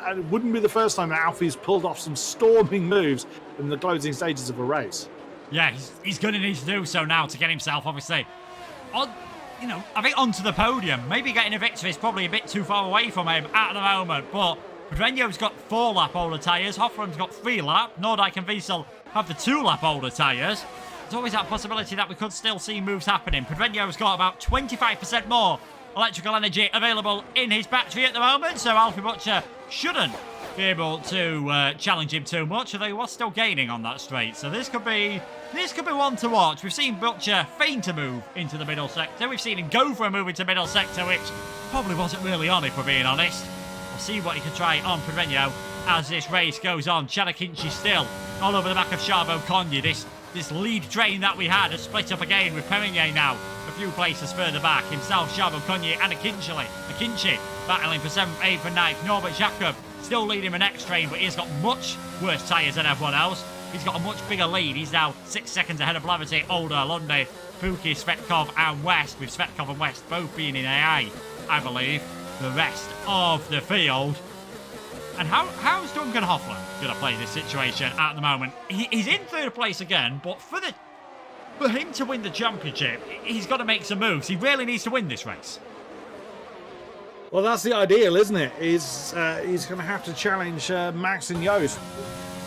It wouldn't be the first time that Alfie's pulled off some storming moves in the closing stages of a race. Yeah, he's going to need to do so now to get himself, obviously, I think onto the podium. Maybe getting a victory is probably a bit too far away from him at the moment, but Pedreño's got 4-lap older tyres, Hoffman's got 3-lap, Nordyke and Wiesel have the 2-lap older tyres. There's always that possibility that we could still see moves happening. Pedreño's got about 25% more electrical energy available in his battery at the moment, so Alfie Butcher shouldn't be able to challenge him too much, although he was still gaining on that straight. So this could be one to watch. We've seen Butcher feign to move into the middle sector. We've seen him go for a move into middle sector, which probably wasn't really on, if we're being honest. We'll see what he can try on Pedreño as this race goes on. Chana Kinchi still all over the back of Charbel Konyi. This this lead train that we had has split up again with Perigny now a few places further back. Himself, Charbel Cognier and Akinci battling for 7th, 8th and 9th. Norbert Jacob still leading the next train, but he's got much worse tyres than everyone else. He's got a much bigger lead. He's now 6 seconds ahead of Blavity, Older, Lundy, Pookie, Svetkov and West, with Svetkov and West both being in AI, I believe. The rest of the field. And how's Duncan Hoffman going to play this situation at the moment? He's in 3rd place again, but for him to win the championship, he's got to make some moves. He really needs to win this race. Well, that's the ideal, isn't it? He's going to have to challenge Max and Joost.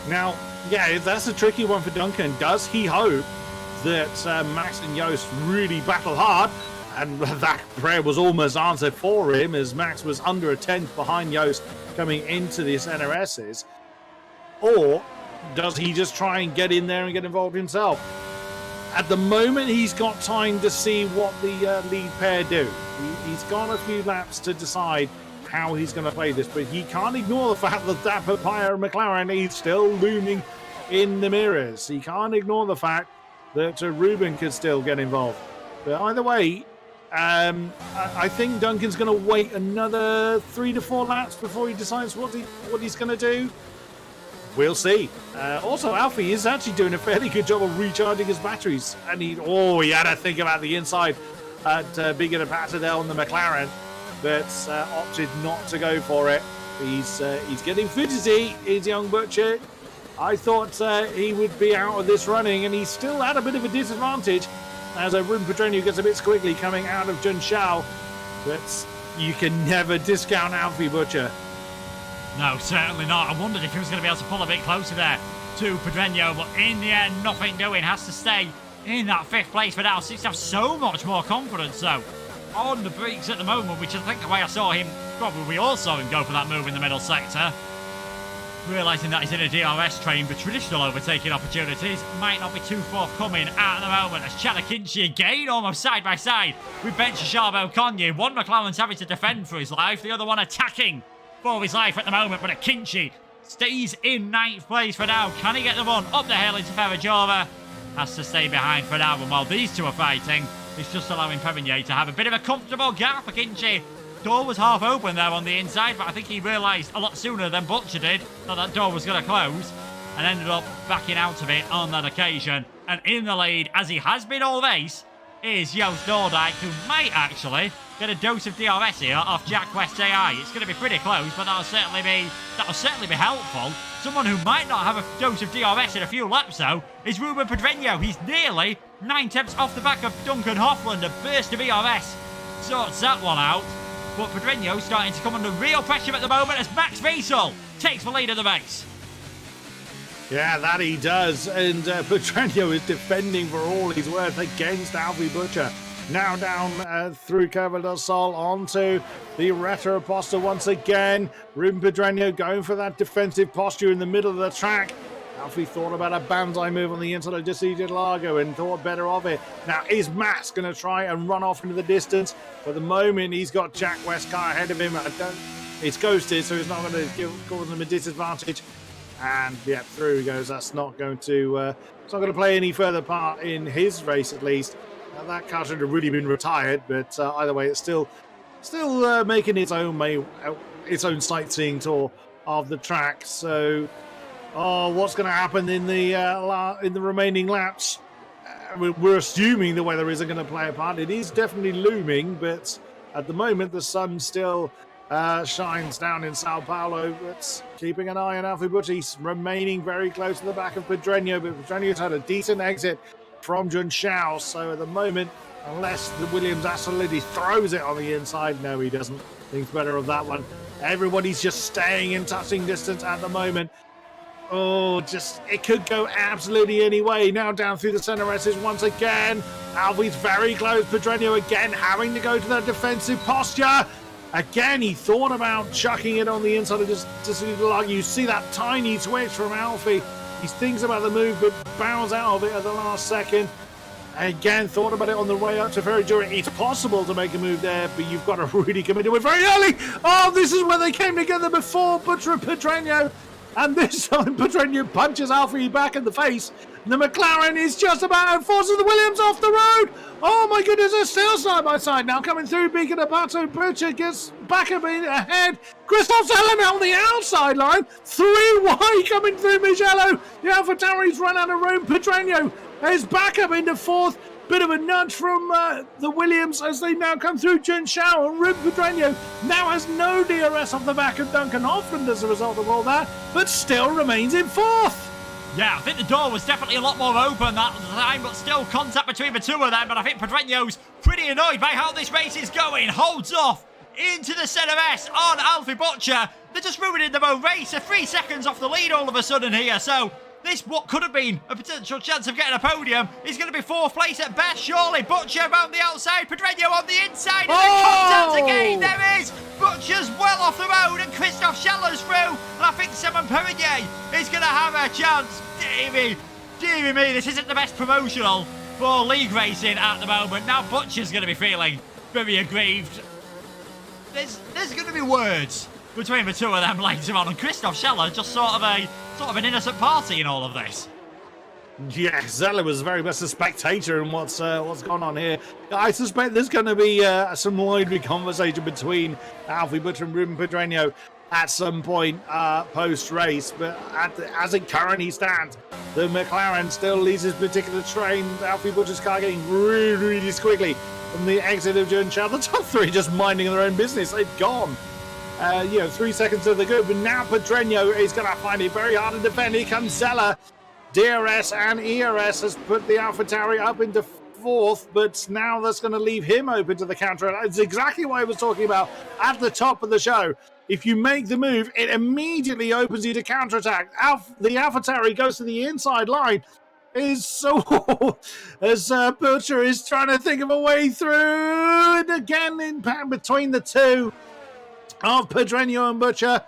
Now, yeah, that's a tricky one for Duncan. Does he hope that Max and Joost really battle hard? And that prayer was almost answered for him, as Max was under a 10th behind Joost coming into this NRS's. Or does he just try and get in there and get involved himself? At the moment, he's got time to see what the lead pair do. He's got a few laps to decide how he's going to play this, but he can't ignore the fact that Papaya and McLaren is still looming in the mirrors. He can't ignore the fact that Ruben could still get involved. But either way, I think Duncan's going to wait another 3 to 4 laps before he decides what he's going to do. We'll see. Also, Alfie is actually doing a fairly good job of recharging his batteries. And he had to think about the inside at Bigger Patterdale and the McLaren, but opted not to go for it. He's getting fidgety, is young Butcher. I thought he would be out of this running, and he's still at a bit of a disadvantage as Ruben Pedreño gets a bit squiggly coming out of Jun Shao. But you can never discount Alfie Butcher. No, certainly not. I wondered if he was going to be able to pull a bit closer there to Pedreño, but in the end, nothing doing. Has to stay in that 5th place for now. Seems to have so much more confidence, though, on the brakes at the moment, which I think the way I saw him, probably we all saw him go for that move in the middle sector. Realising that he's in a DRS train, the traditional overtaking opportunities might not be too forthcoming at the moment, as Chad Akinci again almost side by side with Ben Charbel Cognier. One McLaren's having to defend for his life, the other one attacking for his life at the moment, but Akinci stays in 9th place for now. Can he get the run up the hill into Ferrajova? Has to stay behind for now, and while these two are fighting, it's just allowing Perigny to have a bit of a comfortable gap. Akinci, door was half open there on the inside, but I think he realised a lot sooner than Butcher did that door was going to close, and ended up backing out of it on that occasion. And in the lead, as he has been all race, is Joost Noordijk, who might actually get a dose of DRS here off Jack West AI. It's going to be pretty close, but that'll certainly be helpful. Someone who might not have a dose of DRS in a few laps, though, is Ruben Pedreño. He's nearly 9/10 off the back of Duncan Hoffman. A burst of ERS sorts that one out. But Pedreño starting to come under real pressure at the moment as Max Wiesel takes the lead of the race. Yeah, that he does. And Pedreño is defending for all he's worth against Alfie Butcher. Now down through Curva del Sol onto the Retro Aposta once again. Ruben Pedreño going for that defensive posture in the middle of the track. Alfie thought about a banzai move on the inside of Decided Largo and thought better of it. Now, is Max going to try and run off into the distance? For the moment, he's got Jack Westcar ahead of him. It's ghosted, so he's not going to cause him a disadvantage. And yeah, through he goes. That's not going to play any further part in his race, at least. That car should have really been retired, but either way, it's still making its own sightseeing tour of the track. So, what's going to happen in the remaining laps? We're assuming the weather isn't going to play a part. It is definitely looming, but at the moment the sun still shines down in Sao Paulo. But keeping an eye on Alfie Butcher, he's remaining very close to the back of Pedreño, but Pedreño's had a decent exit from Jun Shao, so at the moment, unless the Williams Assolidi throws it on the inside, no, he doesn't. Thinks better of that one. Everybody's just staying in touching distance at the moment. It could go absolutely any way. Now down through the center S's once again. Alfie's very close. Pedreño again having to go to that defensive posture. Again, he thought about chucking it on the inside of just you see that tiny twitch from Alfie. He thinks about the move, but bows out of it at the last second. Again, thought about it on the way up to Ferrajura. It's possible to make a move there, but you've got to really commit to it very early. Oh, this is where they came together before. Butcher and Pedreño. And this time, Pedreño punches Alfie back in the face. The McLaren is just about and forces the Williams off the road. Oh my goodness, they're still side by side now. Coming through, Beacon Abato. Butcher gets back a bit ahead. Christoph Zellem on the outside line. 3 wide coming through Mugello. The AlphaTauri's run out of room. Pedreño is back up into 4th. Bit of a nudge from the Williams as they now come through Junshao, and Ruben Pedreño now has no DRS off the back of Duncan Hoffland as a result of all that, but still remains in 4th. Yeah, I think the door was definitely a lot more open that time, but still contact between the two of them. But I think Pedreño's pretty annoyed by how this race is going. Holds off into the centre S on Alfie Butcher. They're just ruining their own race. They're 3 seconds off the lead all of a sudden here, so this, what could have been a potential chance of getting a podium, is going to be 4th place at best, surely. Butcher around the outside, Pedreño on the inside, and then contact again. There is Butcher's well off the road, and Christoph Scheller's through, and I think Simon Perrier is going to have a chance. Dear me, this isn't the best promotional for league racing at the moment. Now Butcher's going to be feeling very aggrieved. There's going to be words between the two of them later on, and Christoph Scheller just sort of an innocent party in all of this. Yeah, Zeller was very much a spectator in what's gone on here. I suspect there's going to be some lively conversation between Alfie Butcher and Ruben Pedreño at some point post-race, but as it currently stands, the McLaren still leads this particular train. Alfie Butcher's car getting really, really squiggly from the exit of Junshao. The top 3 just minding their own business. They've gone. 3 seconds to the good, but now Pedreño is going to find it very hard to defend. Here comes Zeller. DRS and ERS has put the AlphaTauri up into 4th, but now that's going to leave him open to the counter. That's exactly what I was talking about at the top of the show. If you make the move, it immediately opens you to counterattack. The AlphaTauri goes to the inside line. As Butcher is trying to think of a way through, and again impact between the two of Pedreño and Butcher.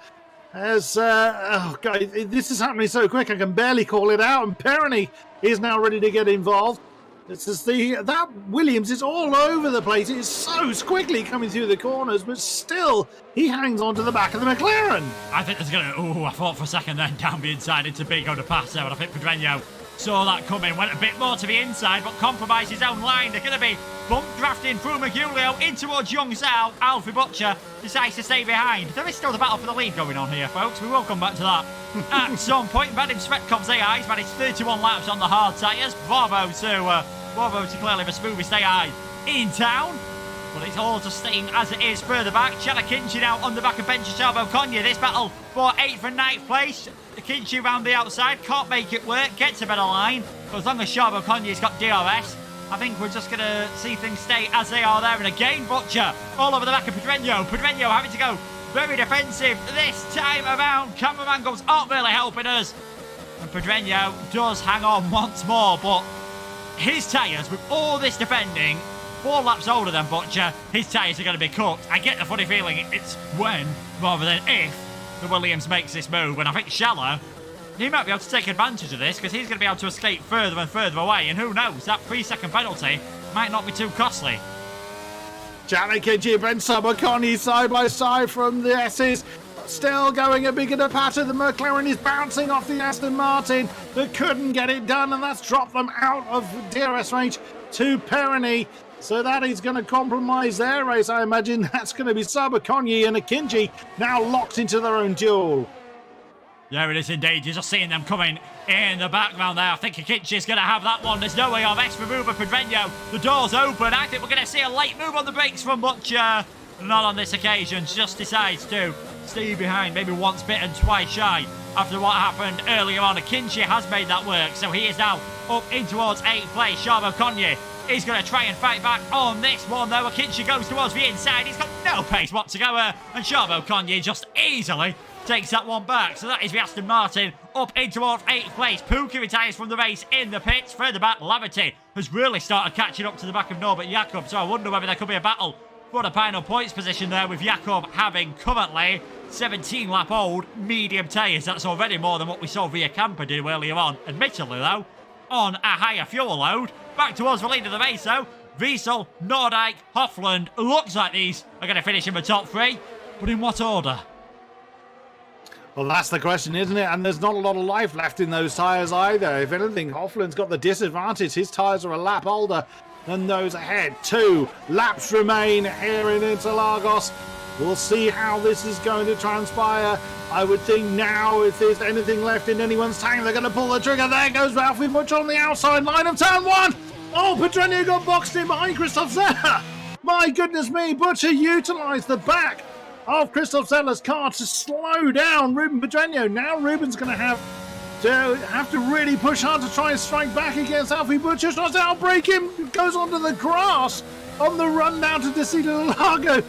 As this is happening so quick I can barely call it out, and Perroni is now ready to get involved. That Williams is all over the place. It is so quickly coming through the corners, but still he hangs on to the back of the McLaren. I think there's I thought for a second then down the inside into Bigo de Passo, and I think Pedreño saw that coming, went a bit more to the inside, but compromised his own line. They're going to be bump drafting through Magulio in towards Young Zhao. Alfie Butcher decides to stay behind. There is still the battle for the lead going on here, folks. We will come back to that at some point. Vadim Svetkov's AI has managed 31 laps on the hard tyres. Bravo to clearly the smoothest AI in town. But it's all just staying as it is further back. Chela Kinchi now on the back of Benji Chavo Konya. This battle for 8th and 9th place. Kinchi around the outside, can't make it work, gets a better line. But as long as Chavo Konya's got DRS, I think we're just going to see things stay as they are there. And again, Butcher all over the back of Pedreño. Pedreño having to go very defensive this time around. Cameraman angles aren't really helping us. And Pedreño does hang on once more, but his tyres, with all this defending, 4 laps older than Butcher, his tyres are going to be cooked. I get the funny feeling it's when, rather than if, the Williams makes this move. And I think Scheller, he might be able to take advantage of this, because he's going to be able to escape further and further away. And who knows, that 3-second penalty might not be too costly. Janet Kinchi and Ben Sabakoni side by side from the S's. Still going a bigger patter. The McLaren is bouncing off the Aston Martin, but couldn't get it done, and that's dropped them out of DRS range to Perroni. So that is going to compromise their race. I imagine that's going to be Sabakonyi and Akinji now locked into their own duel. Yeah, it is indeed. You're just seeing them coming in the background there. I think Akinji's going to have that one. There's no way of X for Ruben Pedreño. The door's open. I think we're going to see a late move on the brakes from Butcher. Not on this occasion. Just decides to stay behind. Maybe once bitten, twice shy. After what happened earlier on, Akinji has made that work. So he is now up in towards 8th place. Chavo Konye is going to try and fight back on this one, though. Akinji goes towards the inside. He's got no pace whatsoever. And Chavo Konye just easily takes that one back. So that is the Aston Martin up in towards 8th place. Pookie retires from the race in the pits. Further back, Laverty has really started catching up to the back of Norbert Jakob. So I wonder whether there could be a battle for the final points position there, with Jakob having currently 17-lap-old medium tyres. That's already more than what we saw Via Camper do earlier on. Admittedly, though, on a higher fuel load. Back towards the lead of the race, though. Wiesel, Nordijk, Hofland. Looks like these are going to finish in the top 3. But in what order? Well, that's the question, isn't it? And there's not a lot of life left in those tyres either. If anything, Hofland's got the disadvantage. His tyres are a lap older than those ahead. 2 laps remain here in Interlagos. We'll see how this is going to transpire. I would think now, if there's anything left in anyone's tank, they're going to pull the trigger. There goes Ralphie Butcher on the outside line of turn 1. Oh, Pedreño got boxed in behind Christoph Zeller. My goodness me, Butcher utilised the back of Christoph Zeller's car to slow down Ruben Pedreño. Now Ruben's going to have to really push hard to try and strike back against Alfie Butcher. Tries to outbrake him, goes onto the grass on the run down to Desida Lago.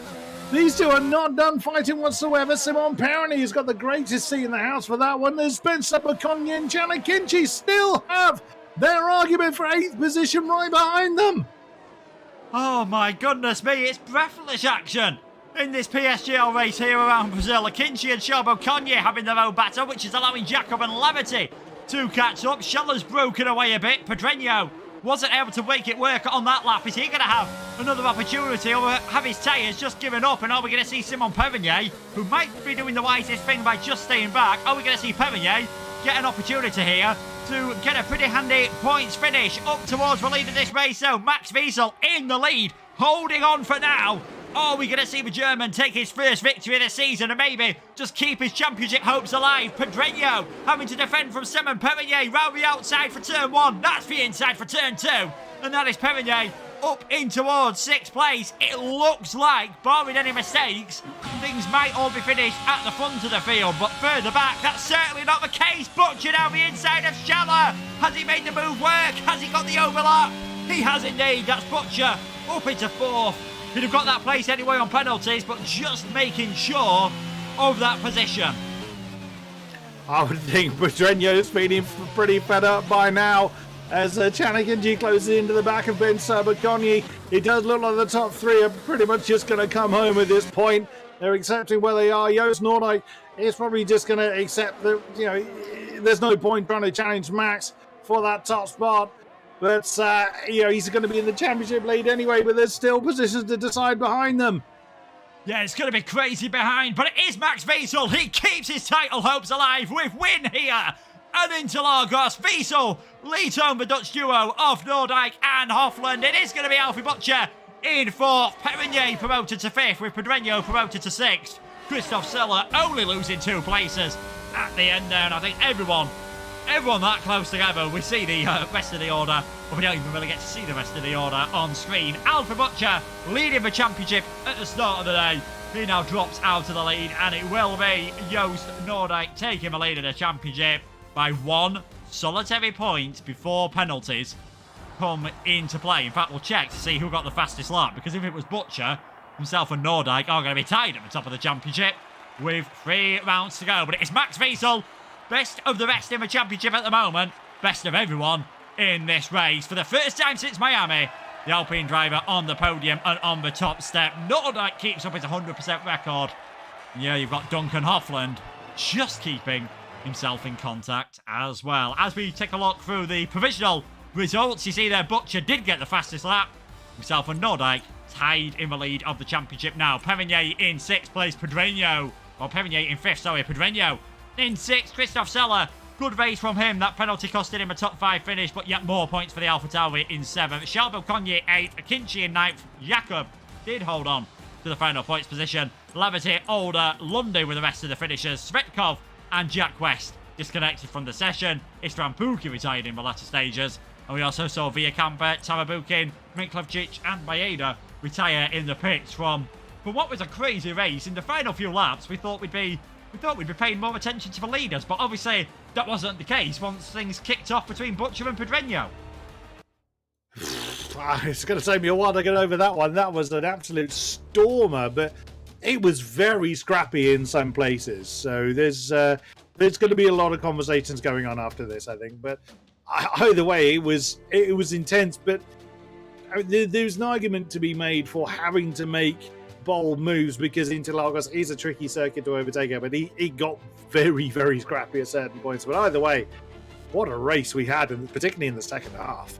These two are not done fighting whatsoever. Simon Perroni has got the greatest seat in the house for that one. There's Spencer Baconia and Janet Kinchi still have their argument for 8th position right behind them. Oh my goodness me, it's breathless action in this PSGL race here around Brazil. Akinci and Shelbo Conye having their own battle, which is allowing Jacob and Levity to catch up. Scheller's broken away a bit. Pedreño wasn't able to make it work on that lap. Is he going to have another opportunity, or have his tyres just given up? And are we going to see Simon Perroni, who might be doing the wisest thing by just staying back, are we going to see Perroni get an opportunity here to get a pretty handy points finish up towards the lead of this race? So Max Wiesel in the lead, holding on for now. Are we going to see the German take his first victory of the season and maybe just keep his championship hopes alive? Pedreño having to defend from Simon Perroni round the outside for turn 1. That's the inside for turn 2. And that is Perroni up in towards 6th place. It looks like, barring any mistakes, things might all be finished at the front of the field. But further back, that's certainly not the case. Butcher down the inside of Scheller. Has he made the move work? Has he got the overlap? He has indeed. That's Butcher up into 4th. He'd have got that place anyway on penalties, but just making sure of that position. I would think Pedreño's feeling pretty fed up by now as Chanakinji closes into the back of Ben Sabaconi. It does look like the top 3 are pretty much just going to come home at this point. They're accepting where they are. Joost Noordijk is probably just going to accept that, there's no point trying to challenge Max for that top spot. But, he's going to be in the championship lead anyway, but there's still positions to decide behind them. Yeah, it's going to be crazy behind, but it is Max Wiesel. He keeps his title hopes alive with win here at Interlagos. Wiesel leads home the Dutch duo of Noordijk and Hofland. It is going to be Alfie Butcher in 4th. Perroni promoted to 5th with Pedreño promoted to 6th. Christoph Zeller only losing 2 places at the end there. And I think everyone that close together. We see the rest of the order, but we don't even really get to see the rest of the order on screen. Alfie Butcher leading the championship at the start of the day. He now drops out of the lead, and it will be Joost Noordijk taking the lead of the championship by 1 solitary point before penalties come into play. In fact, we'll check to see who got the fastest lap, because if it was Butcher, himself and Noordijk are going to be tied at the top of the championship with 3 rounds to go. But it is Max Wiesel, best of the rest in the championship at the moment. Best of everyone in this race. For the first time since Miami, the Alpine driver on the podium and on the top step. Noordijk keeps up his 100% record. Yeah, you've got Duncan Hofland just keeping himself in contact as well. As we take a look through the provisional results, you see there Butcher did get the fastest lap. Himself and Noordijk tied in the lead of the championship now. Perroni in 6th place, Pedreño in 5th, sorry, Pedreño in 6th, Christoph Zeller. Good race from him. That penalty costed him a top 5 finish, but yet more points for the AlphaTauri in 7th. Shelbo Conye 8th, Akinci in 9th. Jakob did hold on to the final points position. Levity, Older, Lundy with the rest of the finishers. Svetkov and Jack West disconnected from the session. Istvan Puki retired in the latter stages. And we also saw Villakamper, Tarabukin, Minklovcic and Maeda retire in the pits from what was a crazy race. In the final few laps, we thought we'd be paying more attention to the leaders, but obviously that wasn't the case once things kicked off between Butcher and Pedreño. It's going to take me a while to get over that one. That was an absolute stormer, but it was very scrappy in some places. So there's going to be a lot of conversations going on after this, I think. But either way, it was intense. But there's an argument to be made for having to make bold moves, because Interlagos is a tricky circuit to overtake, but he got very, very scrappy at certain points. But either way, what a race we had, and particularly in the second half.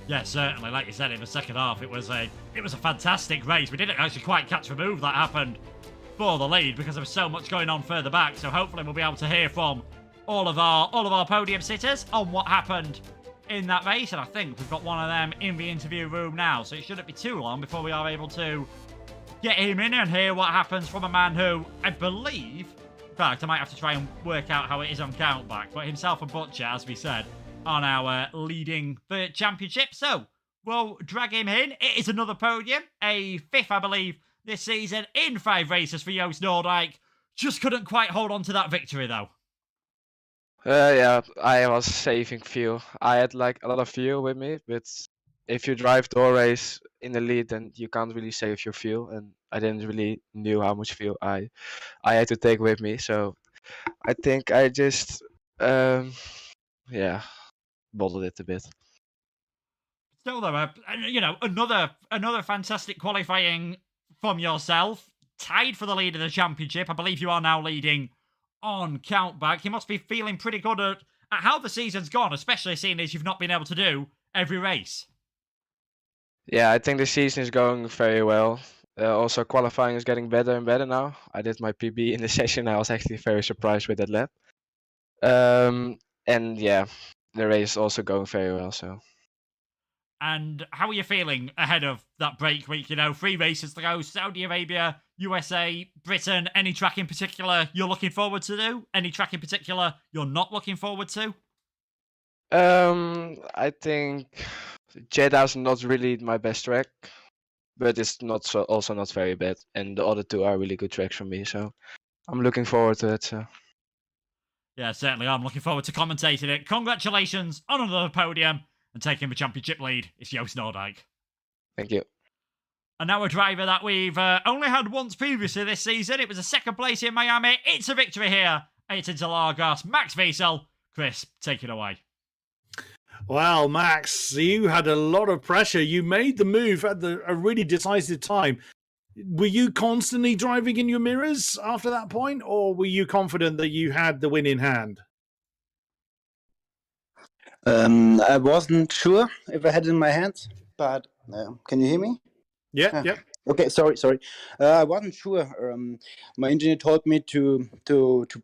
Yeah, certainly. Like you said, in the second half, it was a fantastic race. We didn't actually quite catch the move that happened for the lead because there's so much going on further back. So hopefully we'll be able to hear from all of our podium sitters on what happened in that race. And I think we've got one of them in the interview room now, so it shouldn't be too long before we are able to get him in and hear what happens from a man who, I believe, in fact, I might have to try and work out how it is on Countback, but himself and Butcher, as we said, are now leading the championship. So we'll drag him in. It is another podium, a fifth, I believe, this season in 5 races for Joost Noordijk. Just couldn't quite hold on to that victory, though. Yeah, I was saving fuel. I had like a lot of fuel with me, but if you drive the whole race in the lead, then you can't really save your fuel. And I didn't really knew how much fuel I had to take with me. So I think I just bottled it a bit. Still, though, another fantastic qualifying from yourself. Tied for the lead of the championship. I believe you are now leading on Countback. You must be feeling pretty good at how the season's gone, especially seeing as you've not been able to do every race. Yeah, I think the season is going very well. Also, qualifying is getting better and better now. I did my PB in the session. I was actually very surprised with that lap. And yeah, the race is also going very well. So. And how are you feeling ahead of that break week? 3 races to go: Saudi Arabia, USA, Britain. Any track in particular you're looking forward to do? Any track in particular you're not looking forward to? I think Jeddah's not really my best track, but it's also not very bad. And the other 2 are really good tracks for me, so I'm looking forward to it. So. Yeah, certainly I'm looking forward to commentating it. Congratulations on another podium and taking the championship lead. It's Joost Noordijk. Thank you. And now a driver that we've only had once previously this season. It was a second place in Miami. It's a victory here at Interlagos. Max Wiesel. Chris, take it away. Well, Max, you had a lot of pressure. You made the move at a really decisive time. Were you constantly driving in your mirrors after that point, or were you confident that you had the win in hand? I wasn't sure if I had it in my hands, but can you hear me? Yeah. Okay, sorry. I wasn't sure. My engineer told me to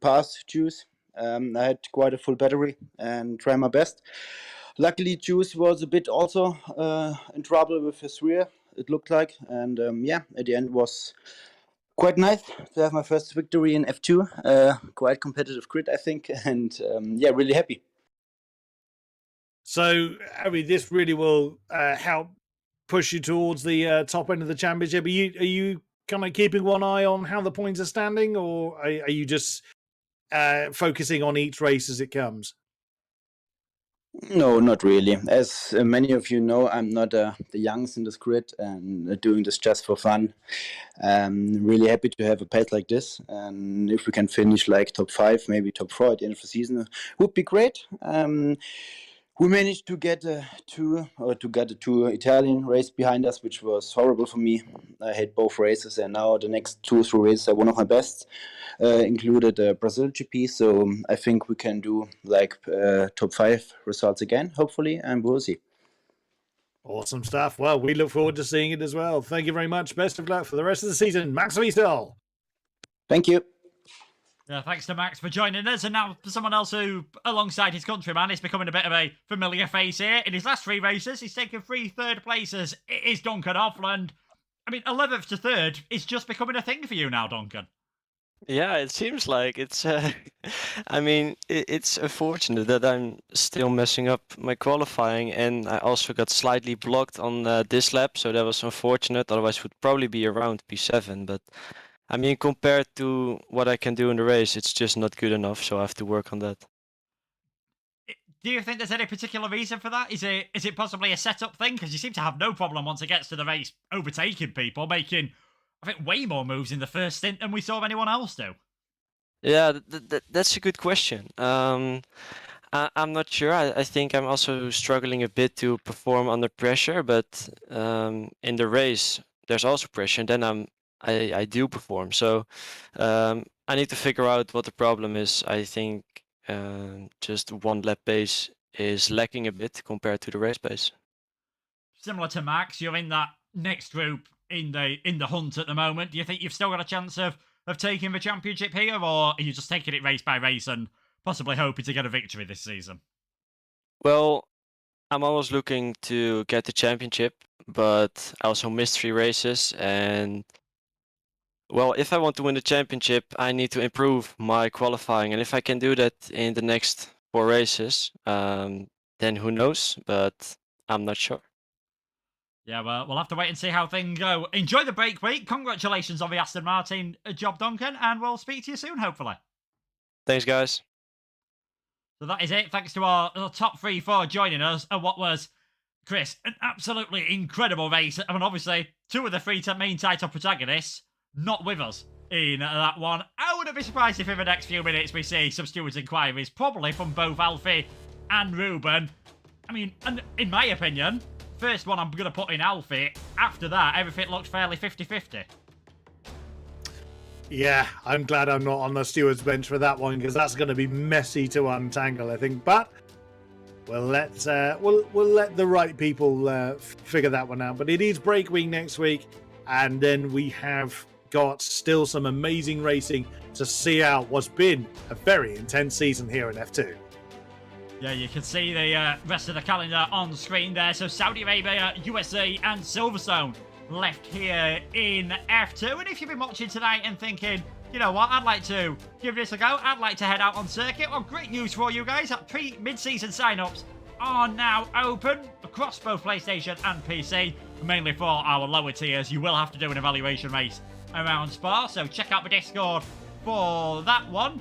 pass Juice. I had quite a full battery and try my best. Luckily, Juice was a bit also in trouble with his rear, it looked like. And at the end was quite nice to have my first victory in F2. Quite competitive grid, I think. And really happy. So, I mean, this really will help push you towards the top end of the championship. Are you kind of keeping one eye on how the points are standing, or are you just focusing on each race as it comes? No, not really. As many of you know, I'm not the youngest in this grid and doing this just for fun. Really happy to have a pace like this, and if we can finish like top 5, maybe top 4 at the end of the season, would be great. We managed to get a 2 Italian race behind us, which was horrible for me. I hate both races, and now the next 2 or 3 races are one of my best, included Brazil GP. So I think we can do like top 5 results again, hopefully, and we'll see. Awesome stuff. Well, we look forward to seeing it as well. Thank you very much. Best of luck for the rest of the season. Max Wiesel. Thank you. Yeah, thanks to Max for joining us. And now for someone else who, alongside his countryman, is becoming a bit of a familiar face here. In his last 3 races, he's taken 3 third places. It is Duncan Hoffland. I mean, 11th to 3rd is just becoming a thing for you now, Duncan. Yeah, it seems like it's. I mean, it's unfortunate that I'm still messing up my qualifying, and I also got slightly blocked on this lap, so that was unfortunate. Otherwise, would probably be around P7. But I mean, compared to what I can do in the race, it's just not good enough. So I have to work on that. Do you think there's any particular reason for that? Is it possibly a setup thing? Because you seem to have no problem once it gets to the race overtaking people, making, I think, way more moves in the first stint than we saw anyone else do. Yeah, that's a good question. I'm not sure. I think I'm also struggling a bit to perform under pressure, but in the race there's also pressure, and then I do perform. So I need to figure out what the problem is. I think just 1 lap pace is lacking a bit compared to the race pace. Similar to Max, you're in that next group in the hunt at the moment. Do you think you've still got a chance of of taking the championship here, or are you just taking it race by race and possibly hoping to get a victory this season? Well, I'm always looking to get the championship, but I also missed 3 races. And well, if I want to win the championship, I need to improve my qualifying. And if I can do that in the next 4 races, then who knows? But I'm not sure. Yeah, well, we'll have to wait and see how things go. Enjoy the break week. Congratulations on the Aston Martin job, Duncan, and we'll speak to you soon, hopefully. Thanks, guys. So that is it. Thanks to our top 3 for joining us at what was, Chris, an absolutely incredible race. I mean, obviously, 2 of the 3 main title protagonists not with us in that one. I wouldn't be surprised if in the next few minutes we see some stewards' inquiries, probably from both Alfie and Ruben. I mean, and in my opinion, first one I'm going to put in Alfie. After that, everything looks fairly 50-50. Yeah, I'm glad I'm not on the stewards bench for that one, because that's going to be messy to untangle, I think. But we'll let the right people figure that one out. But it is break week next week, and then we have got still some amazing racing to see out what's been a very intense season here in F2. Yeah, you can see the rest of the calendar on screen there. So Saudi Arabia, USA and Silverstone left here in F2. And if you've been watching tonight and thinking, you know what, I'd like to give this a go, I'd like to head out on circuit, well, great news for you guys. Mid-season sign-ups are now open across both PlayStation and PC. Mainly for our lower tiers, you will have to do an evaluation race around Spa, so check out the Discord for that one.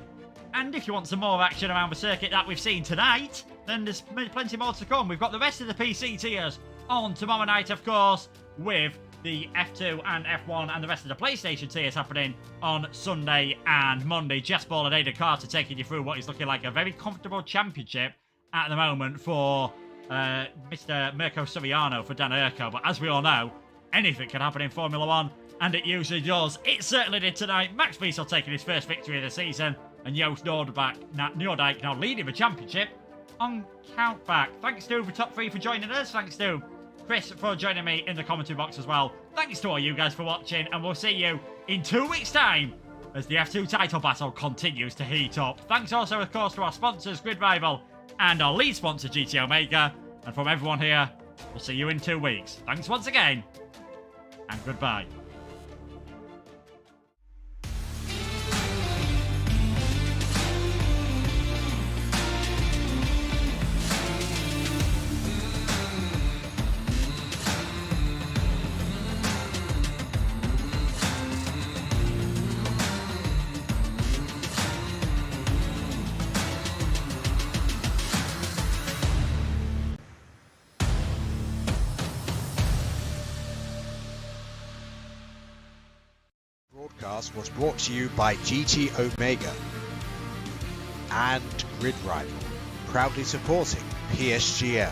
And if you want some more action around the circuit that we've seen tonight, then there's plenty more to come. We've got the rest of the PC tiers on tomorrow night, of course, with the F2 and F1 and the rest of the PlayStation tiers happening on Sunday and Monday. Jess Ball and Ada Carter taking you through what is looking like a very comfortable championship at the moment for Mr. Mirko Suriano for Dan Urco. But as we all know, anything can happen in Formula 1, and it usually does. It certainly did tonight. Max Wiesel taking his first victory of the season, and Joost Noordijk now leading the championship on countback. Thanks to the top 3 for joining us. Thanks to Chris for joining me in the commentary box as well. Thanks to all you guys for watching, and we'll see you in 2 weeks' time as the F2 title battle continues to heat up. Thanks also, of course, to our sponsors, Grid Rival, and our lead sponsor, GT Omega. And from everyone here, we'll see you in 2 weeks. Thanks once again, and goodbye. Was brought to you by GT Omega and Grid Rival, proudly supporting PSGL.